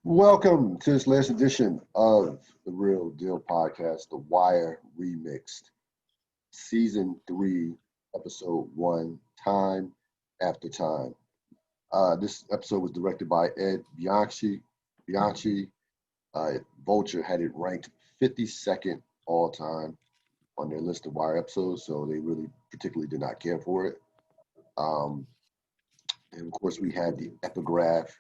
Welcome to this latest edition of the Real Deal podcast, The Wire Remixed, Season 3, Episode 1, Time After Time. This episode was directed by Ed Bianchi. Vulture had it ranked 52nd all time on their list of Wire episodes, so they really particularly did not care for it. And of course, we had the epigraph.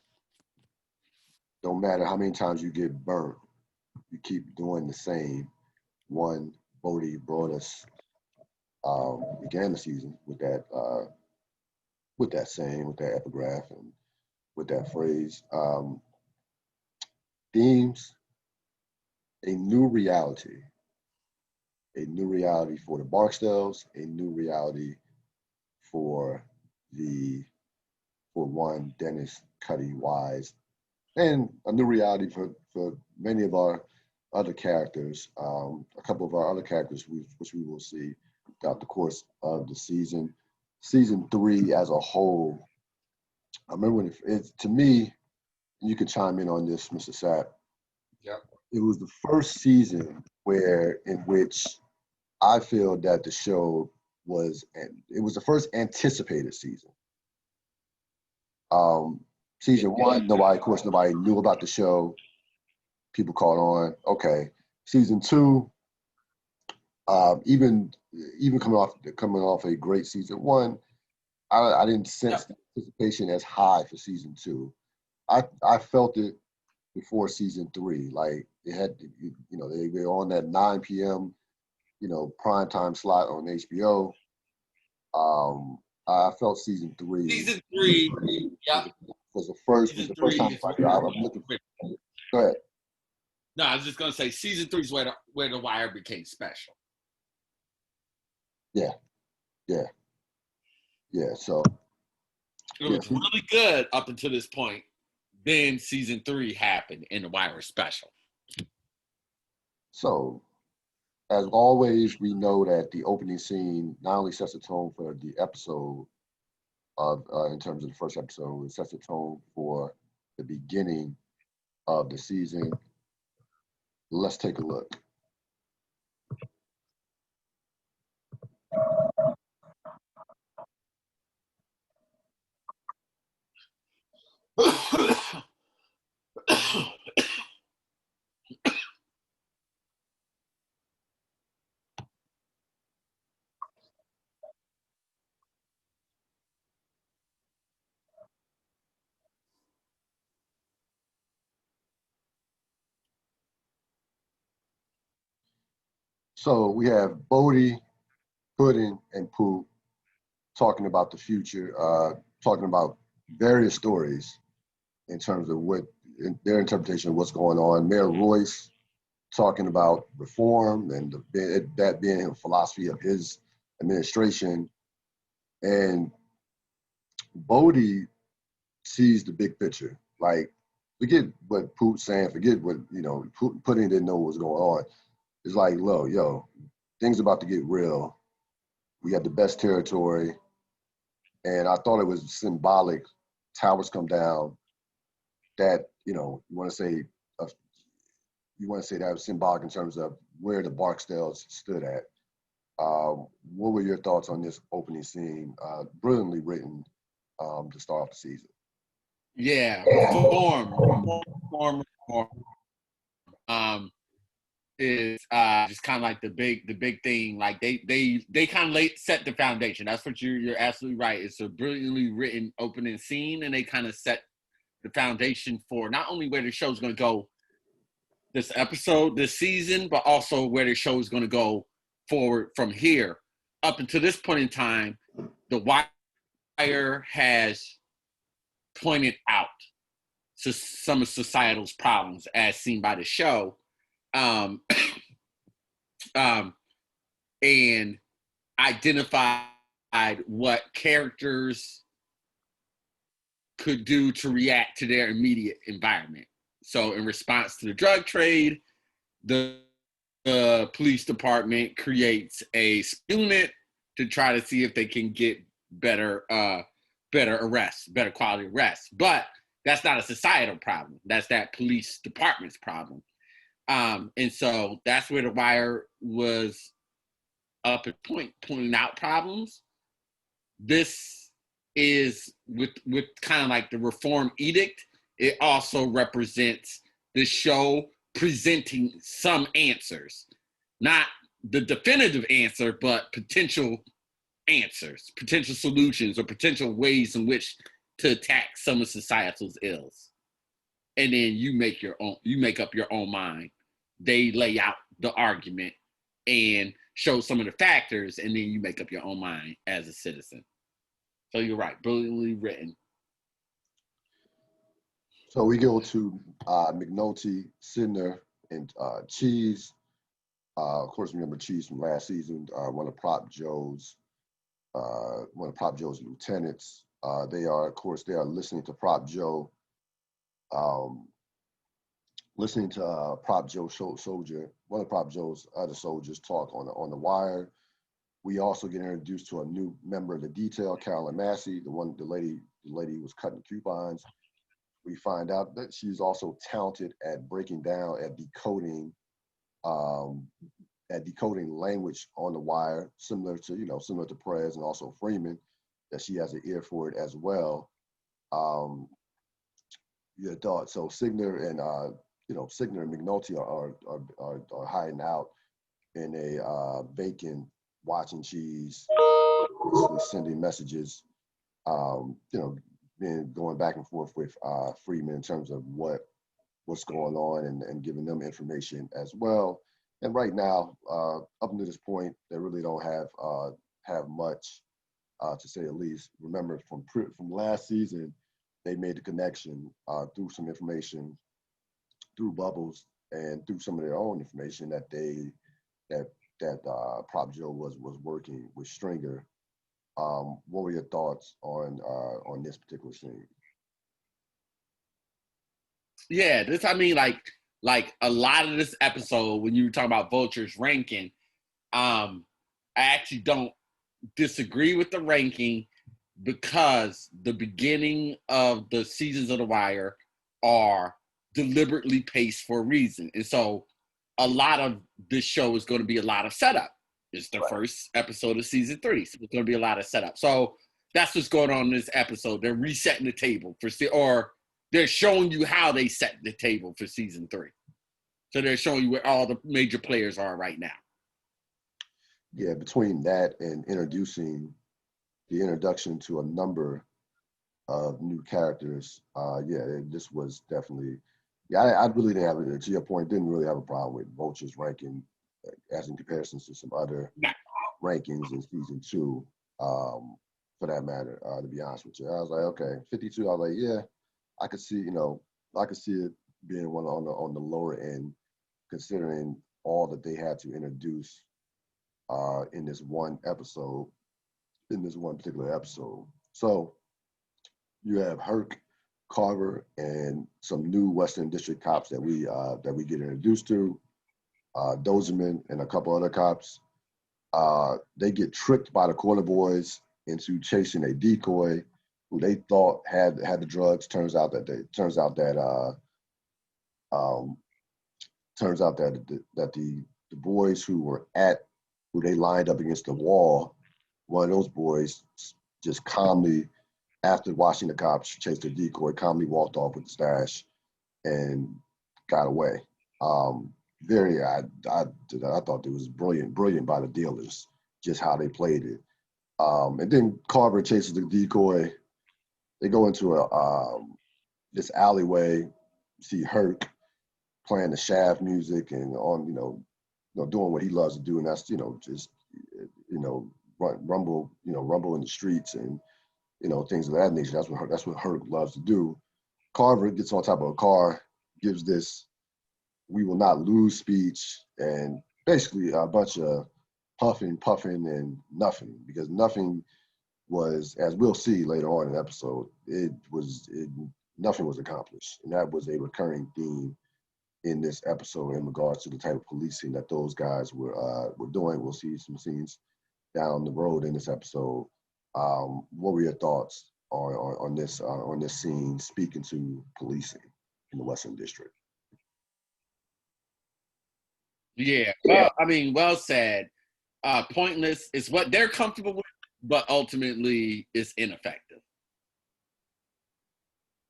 Don't matter how many times you get burnt, you keep doing the same. One, Bodie brought us, began the season with that saying, with that epigraph, and with that phrase. Themes: a new reality for the Barksdells, a new reality for one Dennis Cuddy Wise, and a new reality for many of our other characters, a couple of our other characters, which we will see throughout the course of the season. Season 3 as a whole, I remember when to me, you could chime in on this, Mr. Sapp. Yeah. It was the first season in which I feel that the show was the first anticipated season. Season 1, nobody knew about the show. People caught on. Okay. Season 2, even coming off a great season 1, I didn't sense the anticipation as high for season 2. I felt it before season 3. Like it had, they were on that 9 p.m. Primetime slot on HBO. I felt season 3. Season 3, yeah. Was the first time. I'm looking. Go ahead. No, I was just gonna say season 3 is where the Wire became special. Yeah. So it was really good up until this point. Then season 3 happened, and the Wire was special. So, as always, we know that the opening scene not only sets the tone for the episode in terms of the first episode, it sets the tone for the beginning of the season. Let's take a look. So we have Bodie, Pudding, and Pooh talking about the future, talking about various stories in terms of their interpretation of what's going on. Mayor Royce talking about reform and that being a philosophy of his administration. And Bodie sees the big picture. Like, forget what Poot's saying, forget what, Pudding didn't know what was going on. It's like, things about to get real. We have the best territory. And I thought it was symbolic. Towers come down. That, you want to say that was symbolic in terms of where the Barksdells stood at. What were your thoughts on this opening scene? Brilliantly written to start off the season. Yeah, reform. Is just kind of like the big thing. Like they kind of set the foundation. That's what you're absolutely right. It's a brilliantly written opening scene, and they kind of set the foundation for not only where the show's going to go this episode, this season, but also where the show is going to go forward from here. Up until this point in time, the Wire has pointed out to some of societal's problems as seen by the show. And identified what characters could do to react to their immediate environment. So in response to the drug trade, the police department creates a unit to try to see if they can get better arrests, better quality arrests. But That's not a societal problem. That's that police department's problem. And so that's where The Wire was up at pointing out problems. This is with kind of like the reform edict. It also represents the show presenting some answers, not the definitive answer, but potential answers, potential solutions, or potential ways in which to attack some of societal's ills. And then you make up your own mind. They lay out the argument and show some of the factors, and then you make up your own mind as a citizen. So you're right, brilliantly written. So we go to McNulty, Sidner, and Cheese. Of course, remember Cheese from last season, one of Prop Joe's lieutenants. They are listening to Prop Joe, Prop Joe soldier, one of Prop Joe's other soldiers talk on the wire. We also get introduced to a new member of the detail, Carolyn Massey, the lady who was cutting coupons. We find out that she's also talented at breaking down, at decoding language on the wire, similar to Perez and also Freeman, that she has an ear for it as well. Your thought. So Signer and McNulty are hiding out in a vacant watching Cheese, basically sending messages, going back and forth with Freeman in terms of what's going on and giving them information as well. And right now, up until this point, they really don't have much, to say the least. Remember from last season, they made the connection through some information, through Bubbles, and through some of their own information that Prop Joe was working with Stringer. What were your thoughts on this particular scene? Yeah, like a lot of this episode, when you were talking about Vulture's ranking, I actually don't disagree with the ranking, because the beginning of the seasons of The Wire are deliberately paced for a reason. And so a lot of this show is going to be a lot of setup. It's the first episode of season 3. So it's going to be a lot of setup. So that's what's going on in this episode. They're resetting the table or they're showing you how they set the table for season 3. So they're showing you where all the major players are right now. Yeah, between that and the introduction to a number of new characters, this was definitely, I really didn't have it, to your point, didn't really have a problem with Vulture's ranking as in comparisons to some other rankings in season 2, for that matter, to be honest with you. I was like, okay, 52, I was like, yeah, I could see it being one on the lower end, considering all that they had to introduce in this one particular episode. So you have Herc, Carver, and some new Western District cops that we get introduced to. Dozeman and a couple other cops. They get tricked by the Corner Boys into chasing a decoy who they thought had the drugs. Turns out that the boys who they lined up against the wall, one of those boys just calmly, after watching the cops chase the decoy, calmly walked off with the stash and got away. I thought it was brilliant by the dealers, just how they played it. And then Carver chases the decoy. They go into this alleyway. You see Herc playing the Shaft music and doing what he loves to do, and that's rumble in the streets and things of that nature. That's what Herc loves to do. Carver gets on top of a car, gives this "we will not lose" speech, and basically a bunch of puffing, and nothing, because nothing was, as we'll see later on in the episode, nothing was accomplished. And that was a recurring theme in this episode in regards to the type of policing that those guys were doing. We'll see some scenes down the road in this episode. What were your thoughts on this scene, speaking to policing in the Western District. Yeah, well, I mean, well said. Pointless is what they're comfortable with, but ultimately it's ineffective.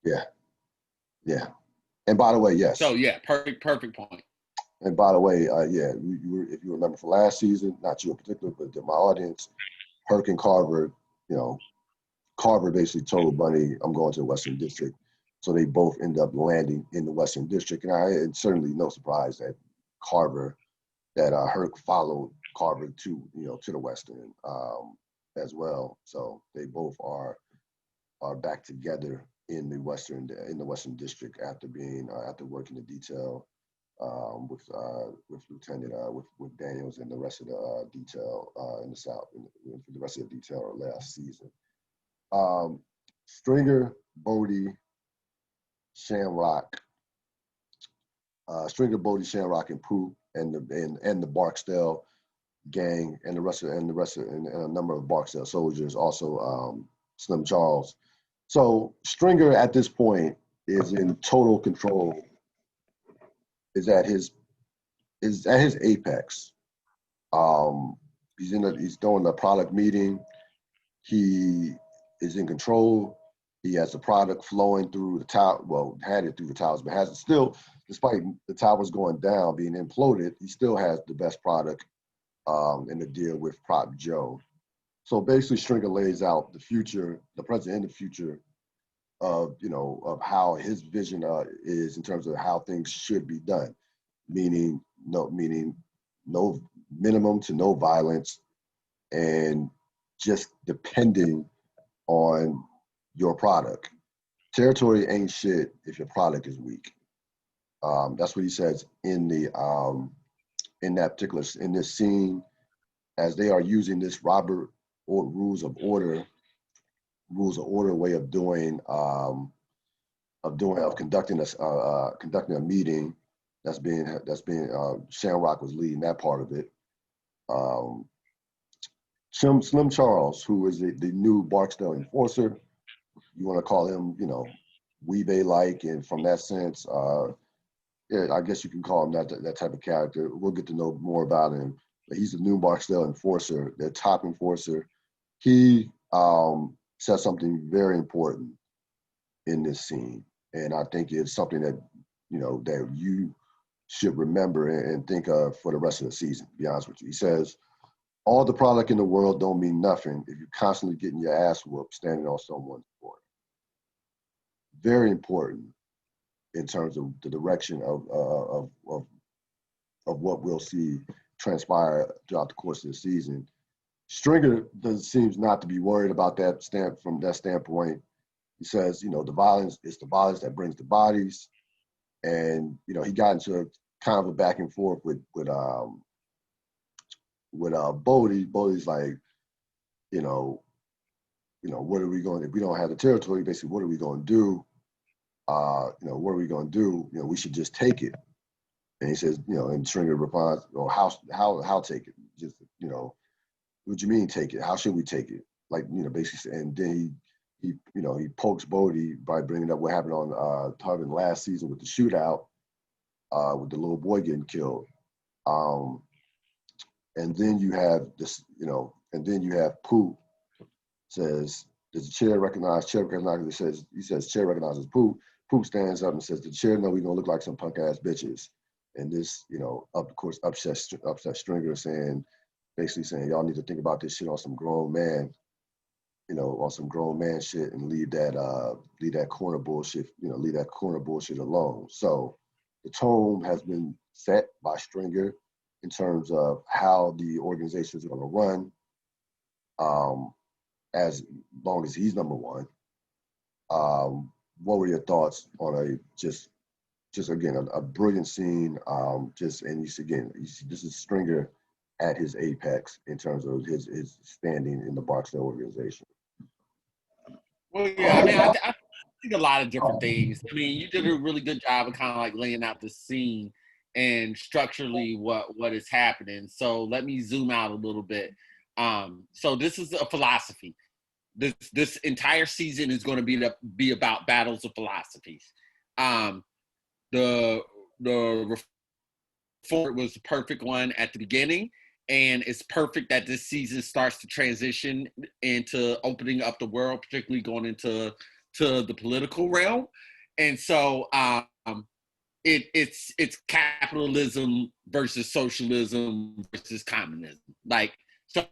Yeah, yeah. And by the way, yes. So yeah, perfect point. And by the way, yeah, if you remember from last season, not you in particular, but my audience, Herc and Carver, you know, Carver basically told Bunny, I'm going to the Western District. So they both end up landing in the Western District. And it's certainly no surprise that Herc followed Carver to the Western as well. So they both are back together in the Western District after working the detail with Lieutenant with Daniels and the rest of the detail in the South, the rest of the detail last season. Stringer, Bodie, Shamrock, and Poop, and the Barksdale gang, and a number of Barksdale soldiers, also Slim Charles. So Stringer at this point is in total control. Is at his apex. He's doing the product meeting. He is in control. He has the product flowing through the tower. Well, had it through the towers, but has it still, despite the towers going down, being imploded, he still has the best product in the deal with Prop Joe. So basically, Stringer lays out the future, the present and the future of how his vision is in terms of how things should be done, meaning no minimum to no violence, and just depending on your product. Territory ain't shit if your product is weak. That's what he says in this scene, as they are using this Robert or rules of order way of conducting a meeting. That's being Shamrock was leading that part of it. Slim Charles, who is the new Barksdale enforcer, you want to call him, Weebay-like, and from that sense, yeah, I guess you can call him that type of character. We'll get to know more about him. But he's the new Barksdale enforcer, their top enforcer. He says something very important in this scene, and I think it's something that that you should remember and think of for the rest of the season, to be honest with you. He says, all the product in the world don't mean nothing if you're constantly getting your ass whooped standing on someone's border. Very important in terms of the direction of what we'll see transpire throughout the course of the season. Stringer seems not to be worried about that from that standpoint. He says, the violence is the violence that brings the bodies. And, he got into kind of a back and forth with Bodie. Bodie's like, what are we going, if we don't have the territory, basically, what are we going to do? What are we going to do? We should just take it. And he says, and Stringer replies, how take it? Just, what do you mean take it? How should we take it? Like, basically, and then he pokes Bodie by bringing up what happened on Tubman last season with the shootout, with the little boy getting killed. And then you have this, and then you have Poop says, does the chair recognize? Chair recognizes. He says chair recognizes Poop. Poop stands up and says, the chair know we gonna look like some punk ass bitches. And this, of course, upset Stringer, basically saying y'all need to think about this shit on some grown man, on some grown man shit, and leave that corner bullshit, leave that corner bullshit alone. So the tone has been set by Stringer in terms of how the organization is going to run, as long as he's number one. What were your thoughts on just again a brilliant scene? And you see this is Stringer at his apex in terms of his standing in the Barksdale organization. Well, yeah, I mean, I think a lot of different things. I mean, you did a really good job of kind of like laying out the scene and structurally what is happening. So let me zoom out a little bit. So this is a philosophy. this entire season is going to be about battles of philosophies. The reform was the perfect one at the beginning, and it's perfect that this season starts to transition into opening up the world, particularly going into the political realm. And so it's capitalism versus socialism versus communism. Like so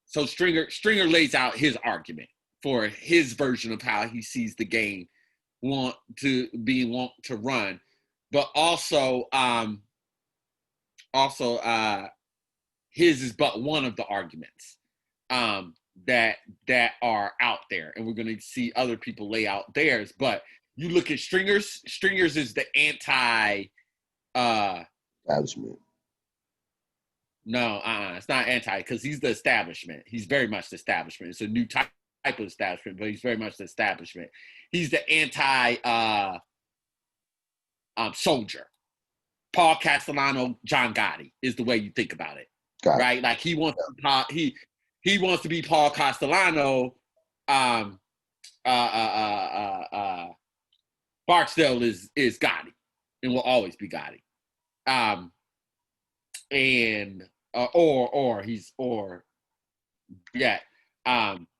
so Stringer lays out his argument for his version of how he sees the game want to run, but also his is but one of the arguments that are out there, and we're going to see other people lay out theirs. But you look at Stringer's is the anti establishment. No, it's not anti, because he's the establishment. He's very much the establishment. It's a new type of establishment, but he's very much the establishment. He's the anti soldier. Paul Castellano, John Gotti is the way you think about it, right? Like he wants to be Paul Castellano. Barksdale is Gotti and will always be Gotti.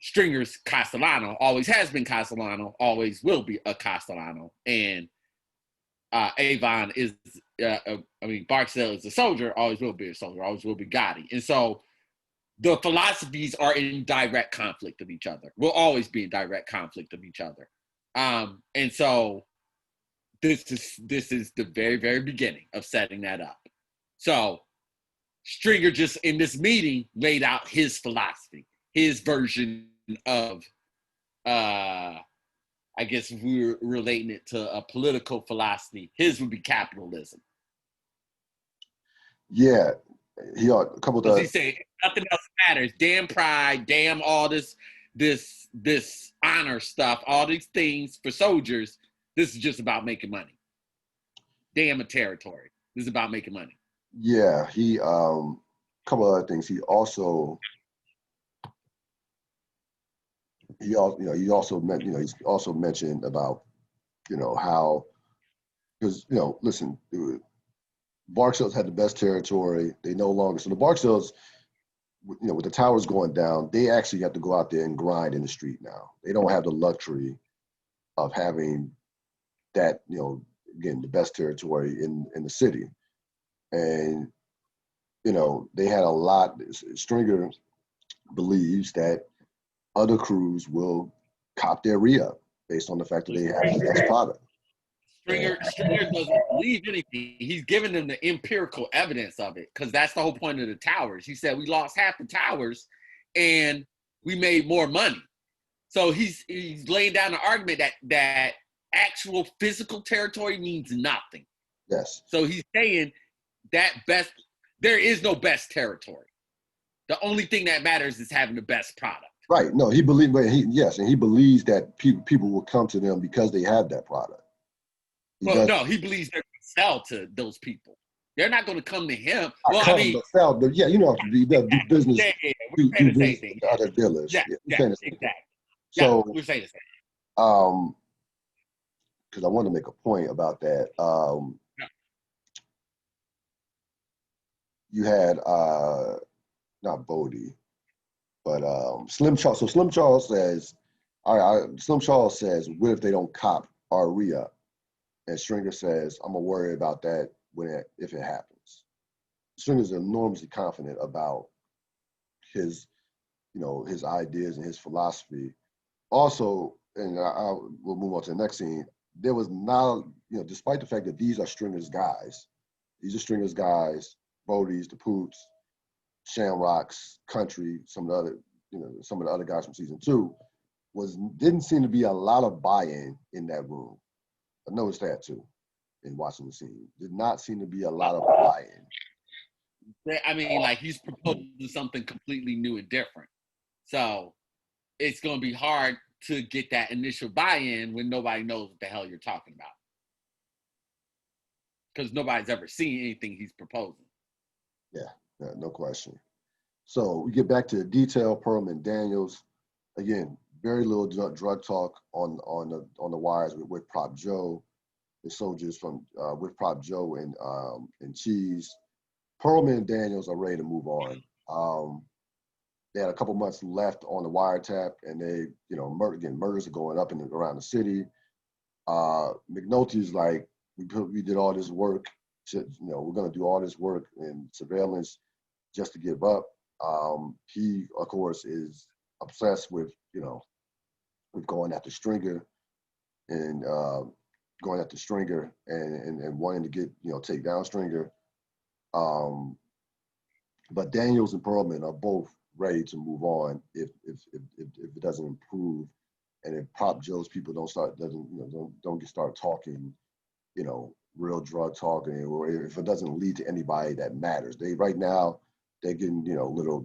Stringer's Castellano, always has been Castellano, always will be a Castellano, and Avon is Barksdale is a soldier, always will be a soldier, always will be Gotti. And so the philosophies are in direct conflict of each other, will always be in direct conflict of each other. And so this is the very, very beginning of setting that up. So Stringer just in this meeting laid out his philosophy, his version of, I guess if we were relating it to a political philosophy, his would be capitalism. Yeah, a couple of. He said nothing else matters. Damn pride, damn all this honor stuff, all these things for soldiers. This is just about making money. Damn a territory. This is about making money. Yeah, he couple of other things. He also mentioned about how, because listen, Barksdale's had the best territory. They no longer, so the Barksdales, with the towers going down, they actually have to go out there and grind in the street now. They don't have the luxury of having that, again, the best territory in the city. And, they had a lot. Stringer believes that other crews will cop their re-up based on the fact that they have the best product. Stringer doesn't believe anything. He's giving them the empirical evidence of it, because that's the whole point of the towers. He said we lost half the towers and we made more money. So he's laying down the argument that actual physical territory means nothing. Yes. So he's saying that there is no best territory. The only thing that matters is having the best product. Right. No, he believes, and he believes that people will come to them because they have that product. He believes they're going to sell to those people. They're not going to come to him. Sell, but yeah, do business. We're saying the same thing. Other dealers. Yeah, exactly. So we're saying the same. Because I want to make a point about that. You had not Bodie, but Slim Charles. So Slim Charles says, Slim Charles says, what if they don't cop our re-up? And Stringer says, I'm gonna worry about that if it happens. Stringer's enormously confident about his ideas and his philosophy. Also, and we'll move on to the next scene. There was not, despite the fact that these are Stringer's guys, Bodie's, the Poots, Shamrocks, Country, some of the other guys from season 2, didn't seem to be a lot of buy-in in that room. I noticed that too in watching the scene. Did not seem to be a lot of buy-in. I mean, like he's proposing something completely new and different. So it's going to be hard to get that initial buy-in when nobody knows what the hell you're talking about. because nobody's ever seen anything he's proposing. Yeah, no question. So we get back to the detail. Perlman Daniels, again, very little drug talk on the wires with Prop Joe, the soldiers from with Prop Joe and Cheese. Perlman and Daniels are ready to move on. They had a couple months left on the wiretap, and they, murders are going up and around the city. McNulty's like, we did all this work, we're going to do all this work and surveillance just to give up. He, of course, is obsessed with going after Stringer and wanting to get take down Stringer. But Daniels and Perlman are both ready to move on if it doesn't improve, and if Prop Joe's people don't start talking, real drug talking, or if it doesn't lead to anybody that matters. Right now they're getting little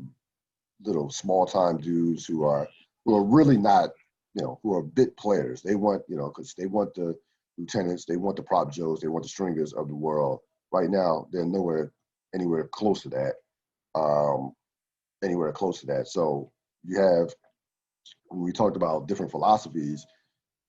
small time dudes who are really not, who are bit players. They want, because they want the lieutenants, they want the Prop Joes, they want the Stringers of the world. Right now they're anywhere close to that. So you have, when we talked about different philosophies,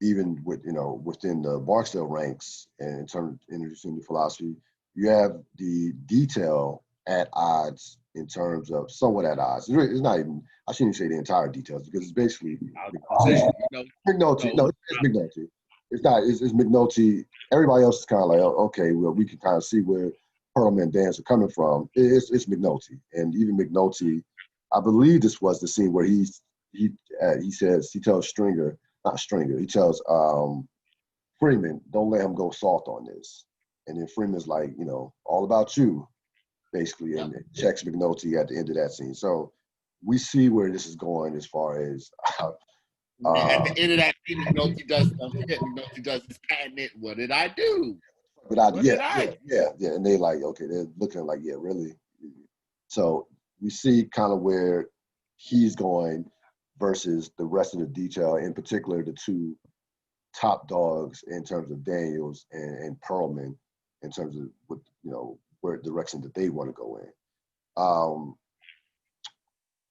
even with within the Barksdale ranks, and in terms of introducing the philosophy, you have the detail at odds in terms of somewhat at odds. It's not even, I shouldn't say the entire details, because it's basically McNulty. No, it's McNulty. It's not. It's McNulty. Everybody else is kind of like, oh, okay, well, we can kind of see where Perlman and Dance are coming from. It's McNulty, and even McNulty, I believe this was the scene where he tells Stringer, not Stringer, he tells Freeman, don't let him go soft on this. And then Freeman's like, all about you, basically, and checks McNulty at the end of that scene. So we see where this is going as far as at the end of that scene, McNulty does something. McNulty does his patented, what did I do? Yeah. And they like, okay, they're looking like, yeah, really. So we see kind of where he's going versus the rest of the detail, in particular the two top dogs in terms of Daniels and Perlman, in terms of what, where direction that they want to go in.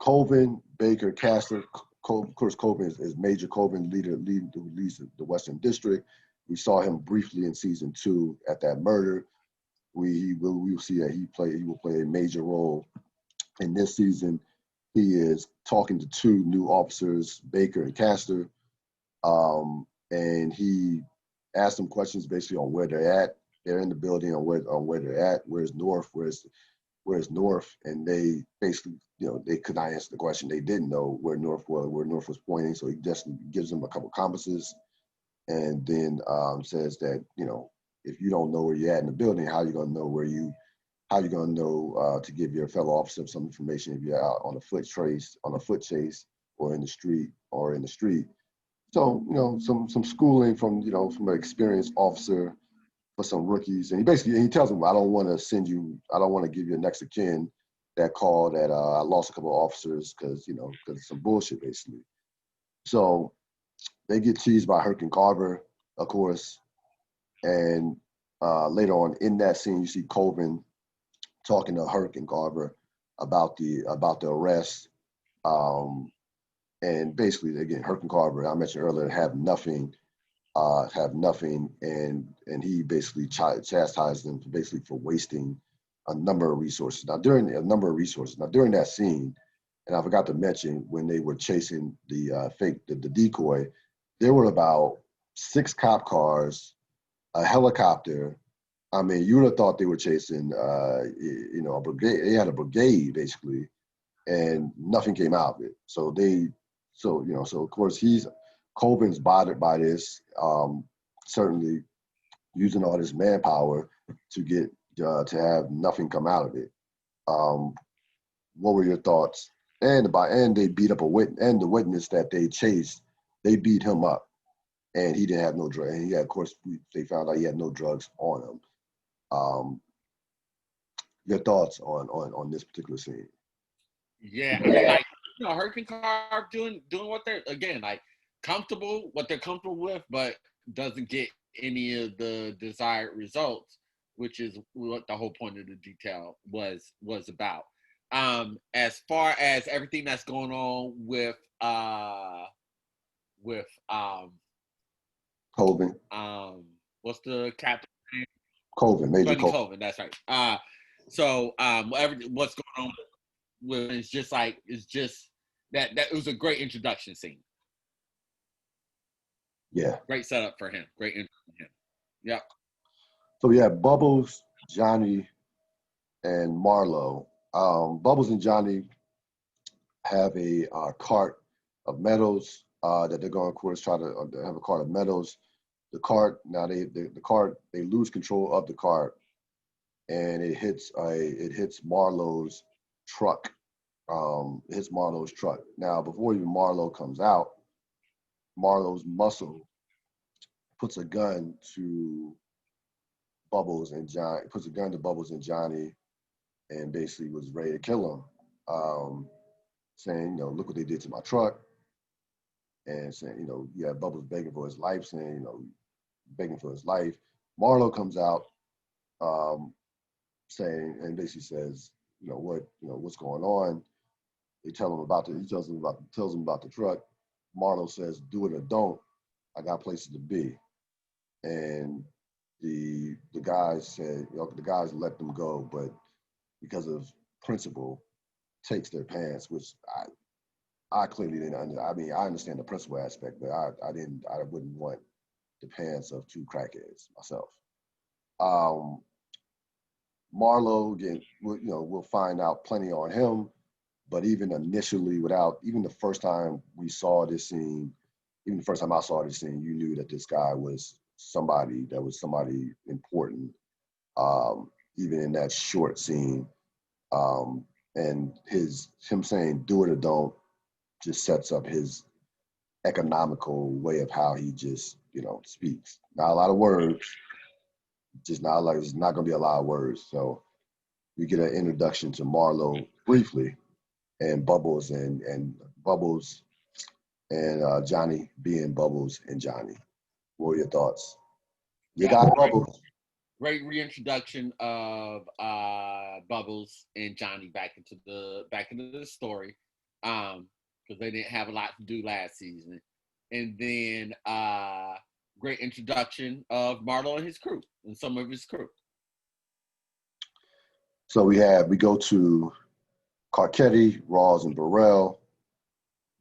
Colvin, Baker, Castor. Of course, Colvin is Major Colvin, who leads the Western District. We saw him briefly in season 2 at that murder. We will see that he will play a major role in this season. He is talking to 2 new officers, Baker and Castor, and he asked them questions basically on where they're at. They're in the building on where they're at. Where's North? Where's North? And they basically, they could not answer the question. They didn't know where North was pointing. So he just gives them a couple compasses, and then says that, if you don't know where you're at in the building, how you gonna know to give your fellow officer some information if you're out on a foot chase, or in the street. So, some schooling from an experienced officer for some rookies. And he tells them, I don't want to give you a next of kin that call that I lost a couple of officers because it's some bullshit, basically. So they get teased by Herc and Carver, of course. And later on in that scene, you see Colvin talking to Herc and Carver about the arrest. And basically, again, Herc and Carver, I mentioned earlier, have nothing, and he basically chastised them for wasting a number of resources. Now, during that scene, and I forgot to mention, when they were chasing the decoy, there were about 6 cop cars, a helicopter. I mean, you would have thought they were chasing, a brigade. They had a brigade, basically, and nothing came out of it. So of course Colvin's bothered by this, certainly using all this manpower to get to have nothing come out of it. What were your thoughts? And they beat up a witness, and the witness that they chased, they beat him up, and he didn't have no drugs. And of course, they found out he had no drugs on him. Your thoughts on this particular scene? Yeah, I mean, like, Herc and Carve doing what they're, again, like, what they're comfortable with, but doesn't get any of the desired results. which is what the whole point of the detail was about. As far as everything that's going on with Colvin. What's the captain name? Colvin, Major Bunny Colvin. Colvin, that's right. So what's going on with it's just that it was a great introduction scene. Yeah. Great setup for him. Great intro for him. Yep. So we have Bubbles, Johnny, and Marlo. Bubbles and Johnny have a cart of medals that they're going to, of course, try to have a cart of medals. The cart, now the cart, they lose control of the cart, and it hits Marlo's truck. It hits Marlo's truck. Now, before even Marlo comes out, Marlo's muscle puts a gun to Bubbles and Johnny, and basically was ready to kill him, saying, you know, look what they did to my truck, and saying, you know, you have Bubbles begging for his life, saying, you know, begging for his life. Marlo comes out, saying, and basically says, what's going on. He tells him about the truck. Marlo says, do it or don't. I got places to be. And the guys said, the guys let them go, but because of principle, takes their pants, which I clearly didn't understand. I mean, I understand the principle aspect, but I wouldn't want the pants of two crackheads myself. Marlo, again, we'll find out plenty on him, but even initially, even the first time we saw this scene, even the first time I saw this scene, you knew that this guy was somebody important, even in that short scene. And him saying do it or don't just sets up his economical way of how he just, speaks. Not a lot of words, it's not going to be a lot of words. So we get an introduction to Marlo briefly, and Bubbles and Johnny being Bubbles and Johnny. What are your thoughts? You got Bubbles. Great reintroduction of Bubbles and Johnny back into the story, because they didn't have a lot to do last season, and then great introduction of Marlo and his crew and some of his crew. So we go to Carcetti, Rawls, and Burrell.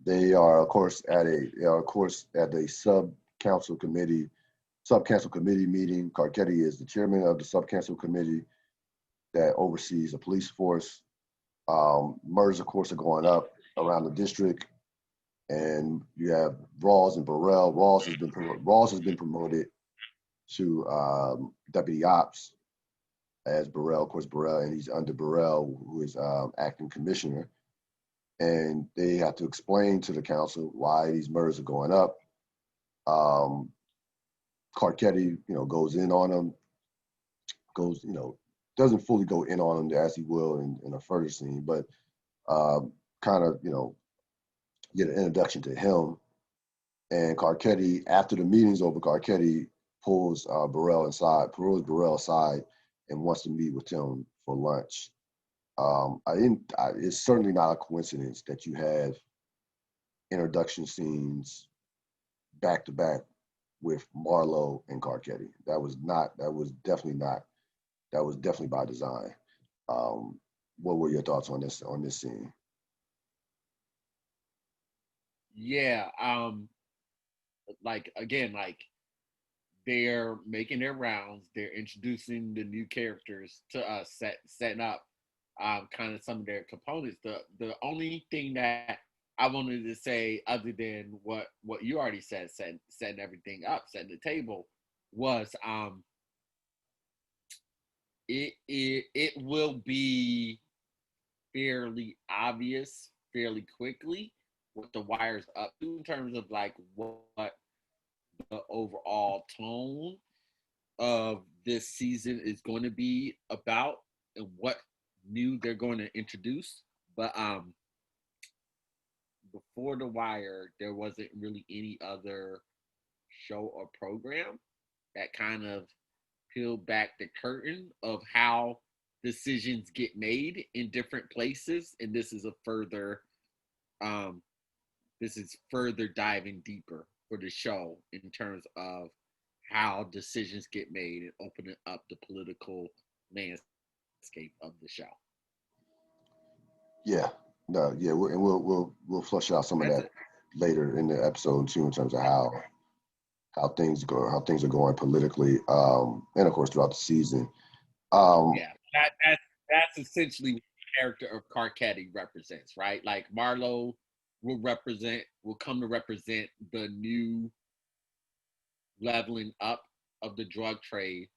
They are, of course, at a sub-council committee meeting. Carcetti is the chairman of the sub-council committee that oversees the police force. Murders, of course, are going up around the district, and you have Rawls and Burrell. Rawls has been promoted to deputy ops as Burrell, of course, and he's under Burrell, who is acting commissioner. And they have to explain to the council why these murders are going up. Carcetti, goes in on them, doesn't fully go in on them as he will in a further scene, but kind of, get an introduction to him. And Carcetti, after the meeting's over, Carcetti pulls Burrell aside and wants to meet with him for lunch. It's certainly not a coincidence that you have introduction scenes back to back with Marlo and Carcetti. That was definitely by design. What were your thoughts on this scene? Yeah, they're making their rounds. They're introducing the new characters to us, setting up kind of some of their components. The only thing that I wanted to say, other than what you already said, setting everything up, setting the table, was it will be fairly obvious fairly quickly what the Wire's up to in terms of like what the overall tone of this season is going to be about and what new they're going to introduce. But before The Wire, there wasn't really any other show or program that kind of peel back the curtain of how decisions get made in different places, and um, this is further diving deeper for the show in terms of how decisions get made and opening up the political landscape of the show. Yeah, no, yeah, and we'll flush out some of That's that it. later in the episode too, in terms of how things go, how things are going politically, and of course throughout the season. Yeah, that's essentially what the character of Carcetti represents, right? Like Marlo will come to represent the new leveling up of the drug trade.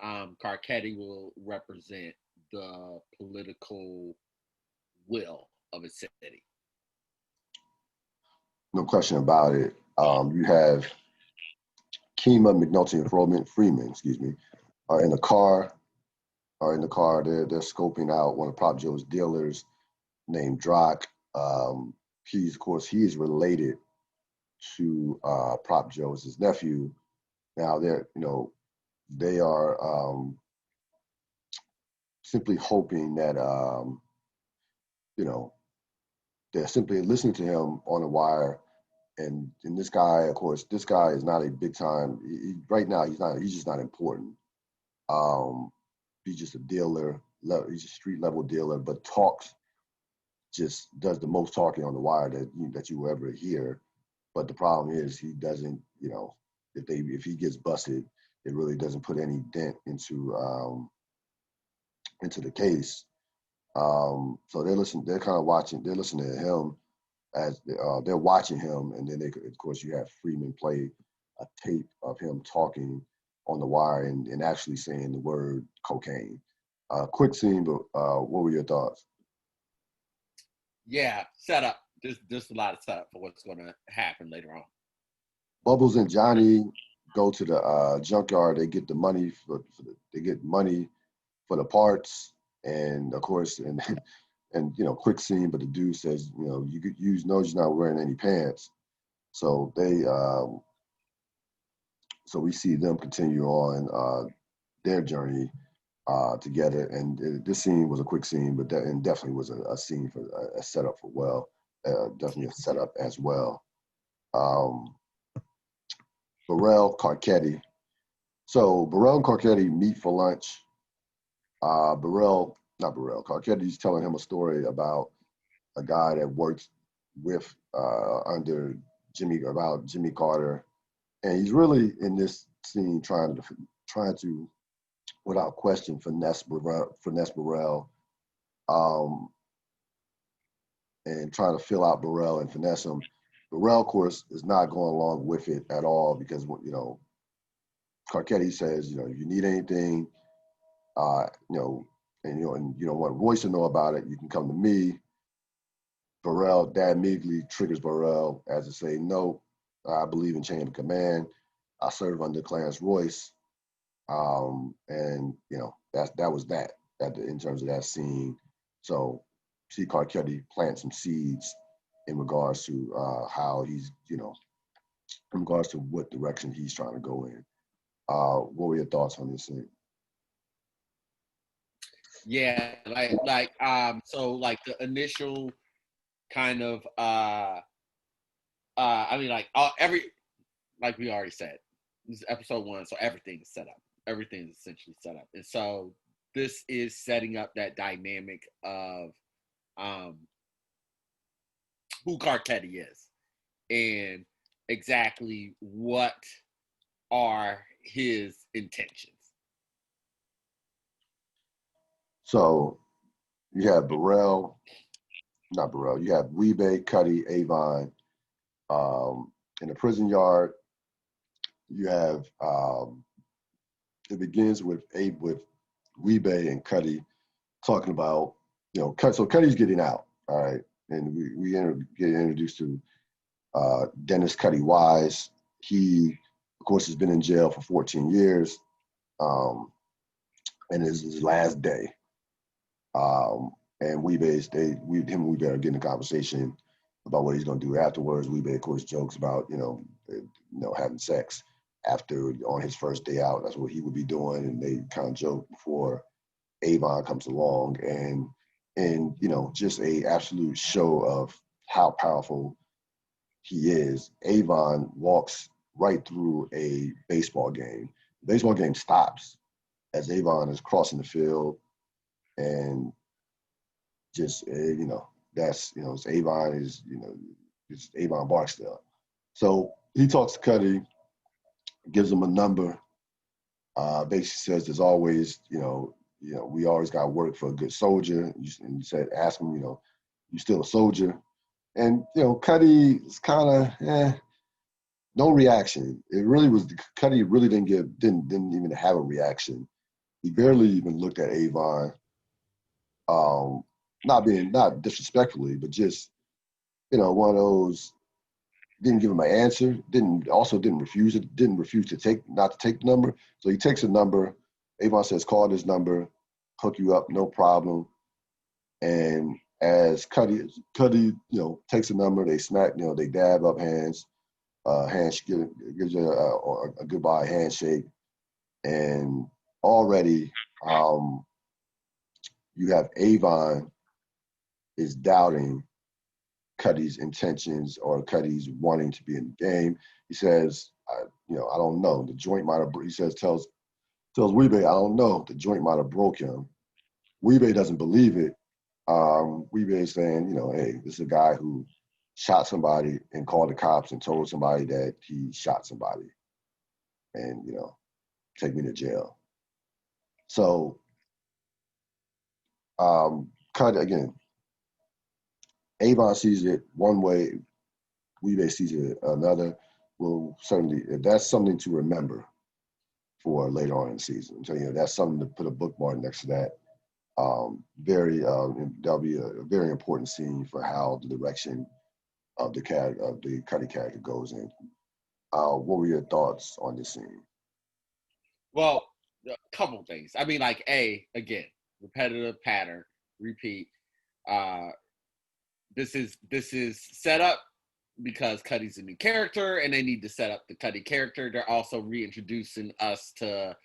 Carcetti will represent the political will of a city. No question about it. You have Kima, McNulty, and Freeman, excuse me, are in the car. They're scoping out one of Prop Joe's dealers named Drock. He's, of course, he is related to Prop Joe, as his nephew. Now they are simply hoping that you know they're simply listening to him on the wire. And this guy, of course, this guy is not a big time. Right now, he's just not important. Um, he's just a dealer. He's a street level dealer, but just does the most talking on the wire that you will ever hear. But the problem is he doesn't. If he gets busted, it really doesn't put any dent into the case. So they're kind of watching. They're listening to him as they're watching him, and then of course, you have Freeman play a tape of him talking on the wire and actually saying the word cocaine. Quick scene, but what were your thoughts? Yeah, setup. There's a lot of setup for what's going to happen later on. Bubbles and Johnny go to the junkyard. They get the money they get money for the parts, and of course, and quick scene. But the dude says, you could use no, he's not wearing any pants. So so we see them continue on their journey together. And this scene was a quick scene, but definitely was a scene for a setup for definitely a setup as well. Um, Burrell, Carcetti. So Burrell and Carcetti meet for lunch. Carcetti's telling him a story about a guy that works with under about Jimmy Carter, and he's really in this scene trying to without question finesse Burrell, and trying to fill out Burrell and finesse him. Burrell, of course, is not going along with it at all because Carcetti says, if you need anything, and you don't want Royce to know about it, you can come to me. Burrell, that immediately triggers Burrell as to say, no, I believe in chain of command. I serve under Clarence Royce. And that was that in terms of that scene. So see Carcetti plant some seeds in regards to how he's, in regards to what direction he's trying to go in. What were your thoughts on this scene? Yeah, so like the initial kind of I mean like we already said, this is episode 1, so everything is set up. Everything is essentially set up. And so this is setting up that dynamic of who Carcetti is and exactly what are his intentions. So you have you have Wee-Bey, Cuddy, Avon. In the prison yard, you have it begins with Wee-Bey and Cuddy talking about, so Cuddy's getting out, all right, and we get introduced to Dennis Cuddy Wise. He, of course, has been in jail for 14 years, and is his last day. And Wee-Bey are getting a conversation about what he's going to do afterwards. Wee-Bey, of course, jokes about having sex after on his first day out. That's what he would be doing, and they kind of joke before Avon comes along, and just a absolute show of how powerful he is. Avon walks right through a baseball game. The baseball game stops as Avon is crossing the field, and just that's it's Avon is it's Avon Barksdale. So he talks to Cuddy, gives him a number. Basically says there's always we always got to work for a good soldier. And he said, ask him, you still a soldier? And Cuddy is kind of no reaction. It really was Cuddy really didn't even have a reaction. He barely even looked at Avon. Not disrespectfully, but just one of those, didn't give him an answer, didn't refuse it, didn't refuse to take the number. So he takes a number. Avon says, call this number, hook you up, no problem. And as Cuddy takes a number, they smack, they dab up hands, gives you a goodbye handshake. And already you have Avon is doubting Cuddy's intentions or Cuddy's wanting to be in the game. He says, I don't know. The joint might have, he says, tells Weebay, I don't know. The joint might have broke him. Weebay doesn't believe it. Weebay is saying, hey, this is a guy who shot somebody and called the cops and told somebody that he shot somebody and, take me to jail. So, Cuddy, again, Avon sees it one way, Weebay sees it another. Well, certainly, that's something to remember for later on in the season. So, that's something to put a bookmark next to that. That'll be a very important scene for how the direction of the Cuddy character goes in. What were your thoughts on this scene? Well, a couple things. I mean, again, repetitive pattern, repeat. This is set up because Cuddy's a new character, and they need to set up the Cuddy character. They're also reintroducing us to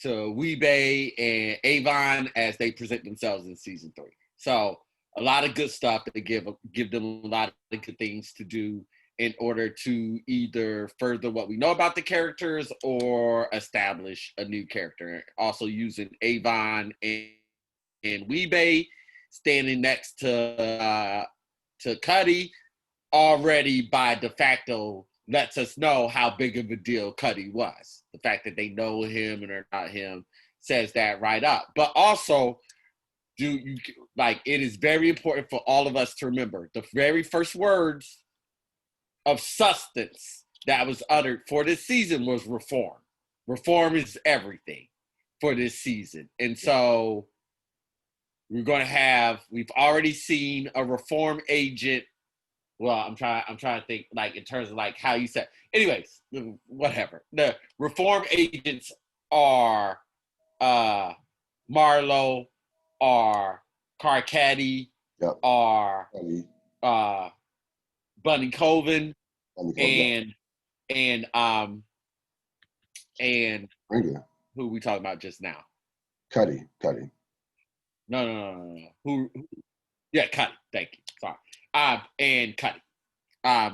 Weebay and Avon as they present themselves in season 3. So a lot of good stuff to give them a lot of good things to do in order to either further what we know about the characters or establish a new character. Also using Avon and Weebay standing next to Cuddy already by de facto lets us know how big of a deal Cuddy was. The fact that they know him and are not him says that right up. But also, it is very important for all of us to remember the very first words of substance that was uttered for this season was reform. Reform is everything for this season. And so we've already seen a reform agent. Well, I'm trying to think in terms of how you said. Anyways, whatever. The reform agents are Marlo, are Carcaddy, Yep. are Bunny Coven, and Ringer. Who we talking about just now? Cuddy. No. Who? Yeah, Cuddy. Thank you. Sorry. And Cuddy.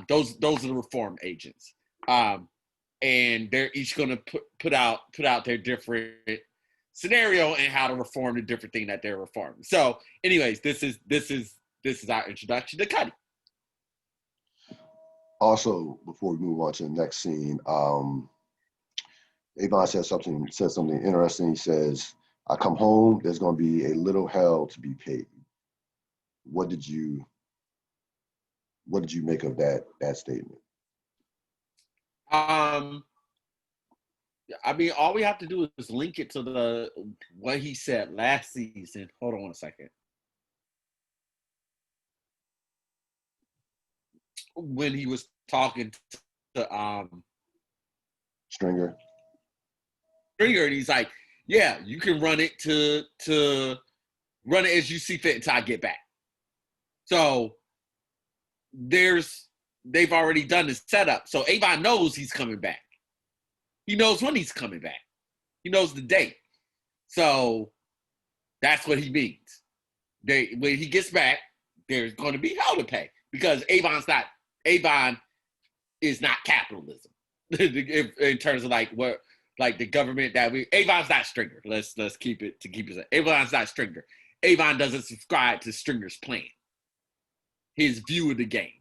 Those are the reform agents. And they're each going to put out their different scenario and how to reform the different thing that they're reforming. So, anyways, this is our introduction to Cuddy. Also, before we move on to the next scene, Avon says something interesting. He says, I come home, there's going to be a little hell to be paid. What did you make of that statement? I mean, all we have to do is link it to what he said last season. Hold on one second. When he was talking to Stringer, and he's like, yeah, you can run it to run it as you see fit until I get back. So there's they've already done the setup. So Avon knows he's coming back. He knows when he's coming back. He knows the date. So that's what he means. When he gets back, there's going to be hell to pay because Avon is not capitalism in terms of like what like the government that Avon's not Stringer. Let's keep it. Avon's not Stringer. Avon doesn't subscribe to Stringer's plan. His view of the game.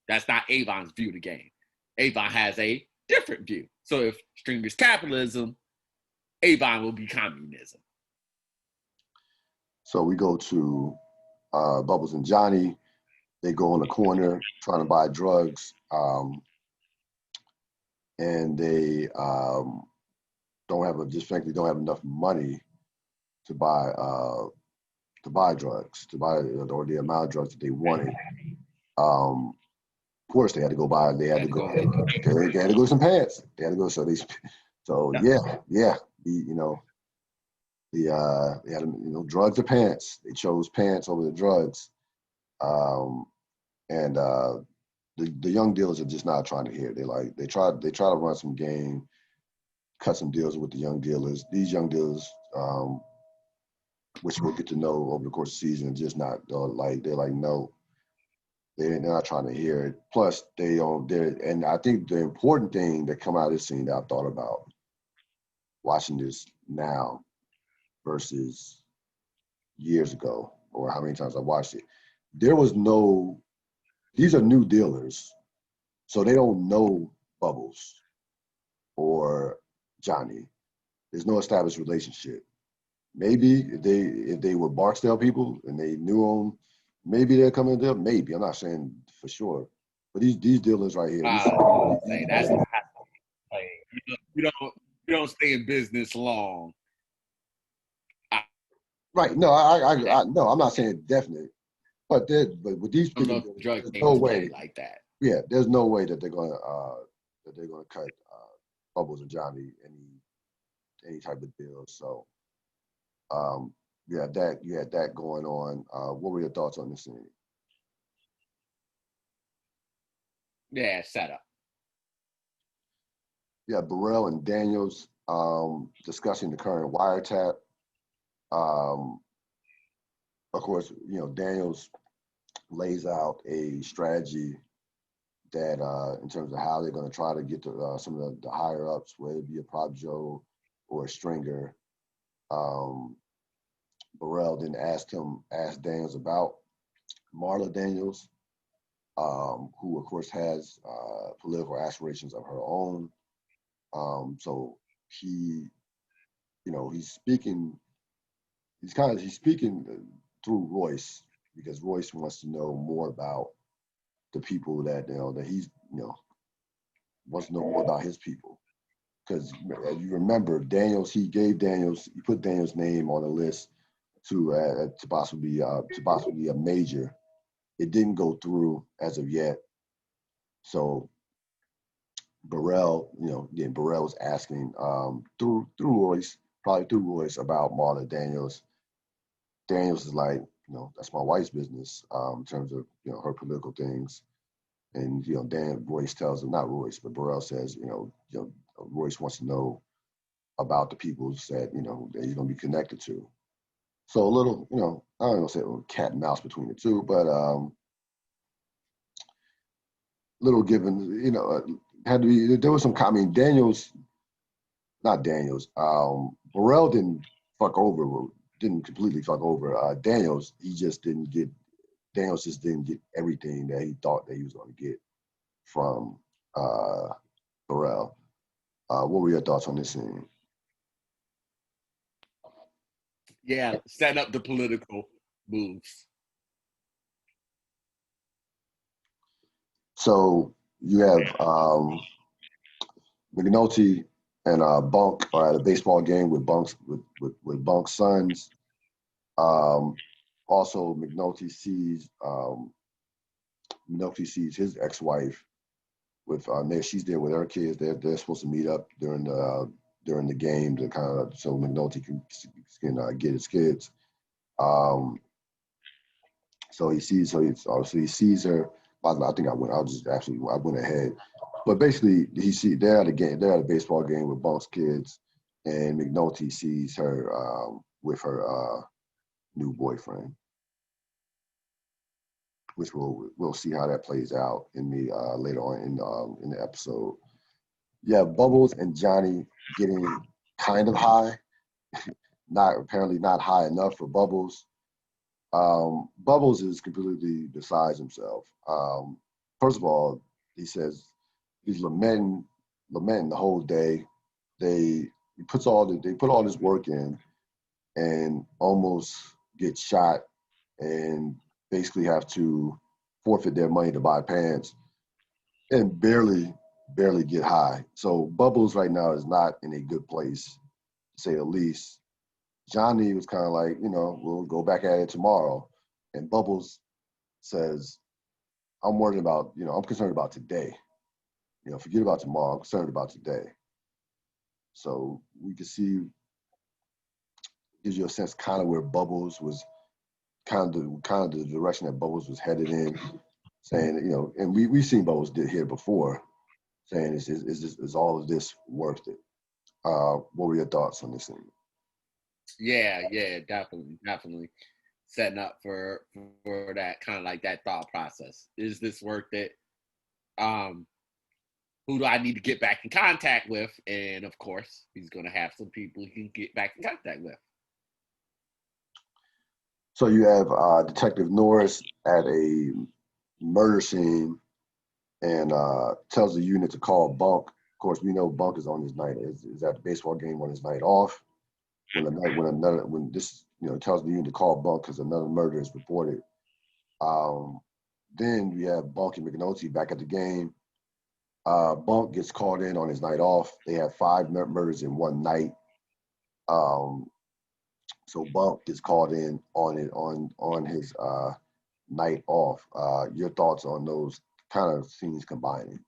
That's not Avon's view of the game. Avon has a different view. So if Stringer's capitalism, Avon will be communism. So we go to Bubbles and Johnny. They go in the corner trying to buy drugs, and they frankly don't have enough money to buy drugs, or the amount of drugs that they wanted. Of course, they had to go buy. They had to go some pants. They had to go. They had drugs or pants. They chose pants over the drugs, and the young dealers are just not trying to hear. They try to run some game, cut some deals with the young dealers. These young dealers, which we'll get to know over the course of the season, just not no. They're not trying to hear it. Plus, and I think the important thing that come out of this scene that I've thought about watching this now versus years ago, or how many times I watched it, these are new dealers, so they don't know Bubbles or Johnny. There's no established relationship. Maybe if they were Barksdale people and they knew them, maybe they're coming to them. Maybe, I'm not saying for sure, but these dealers right here. That's not you don't stay in business long. Right? No, I no, I'm not saying definite, but with these people, there's no way like that. Yeah, there's no way that they're gonna cut Bubbles and Johnny any type of deal. So, you had that going on. What were your thoughts on this scene? Yeah, setup. Yeah, Burrell and Daniels discussing the current wiretap. Of course, Daniels lays out a strategy that in terms of how they're going to try to get to some of the higher ups, whether it be a Prop Joe or a Stringer. Burrell then asked Daniels about Marla Daniels, who of course has political aspirations of her own. So he's speaking through Royce, because Royce wants to know more about the people that he's wants to know more about his people. Because you remember he put Daniels' name on a list to possibly be a major. It didn't go through as of yet. So Burrell was asking through Royce, probably through Royce, about Marla Daniels. Daniels is like, that's my wife's business in terms of her political things. And Royce tells him, not Royce, but Burrell says, Royce wants to know about the people that that he's going to be connected to. So a little, I don't know, say a little cat and mouse between the two, but little given, had to be. There was some. I mean, Burrell didn't completely fuck over Daniels. Daniels just didn't get everything that he thought that he was going to get from Burrell. What were your thoughts on this scene? Yeah, set up the political moves. So you have McNulty and Bunk are at a baseball game with Bunk's sons. Also, McNulty sees his ex-wife with she's there with her kids. They're supposed to meet up during the game to kind of so McNulty can get his kids. So he sees her. I think I went. I went ahead. But basically, they're at a game. They're at a baseball game with Bunk's kids, and McNulty sees her with her new boyfriend, which we'll see how that plays out in the later on in the episode. Yeah, Bubbles and Johnny getting kind of high, apparently not high enough for Bubbles. Bubbles is completely besides himself. First of all, he says he's lamenting the whole day. They put all this work in and almost get shot and basically have to forfeit their money to buy pants and barely get high. So Bubbles right now is not in a good place, to say the least. Johnny was kind of like, we'll go back at it tomorrow. And Bubbles says, I'm worried about, I'm concerned about today. Forget about tomorrow. I'm concerned about today. So we can see, gives you a sense kind of where Bubbles was kind of the direction that Bubbles was headed in, saying, and we've seen Bubbles did here before, saying, is all of this worth it? What were your thoughts on this thing? Yeah, definitely setting up for that kind of like that thought process. Is this worth it? Who do I need to get back in contact with? And of course, he's going to have some people he can get back in contact with. So you have Detective Norris at a murder scene and tells the unit to call Bunk. Of course, we know Bunk is on his night, is at the baseball game on his night off. When this, tells the unit to call Bunk because another murder is reported. Then we have Bunk and McNulty back at the game. Bunk gets called in on his night off. They have 5 murders in one night. So Bunk gets called in on his night off. Your thoughts on those kind of scenes combining?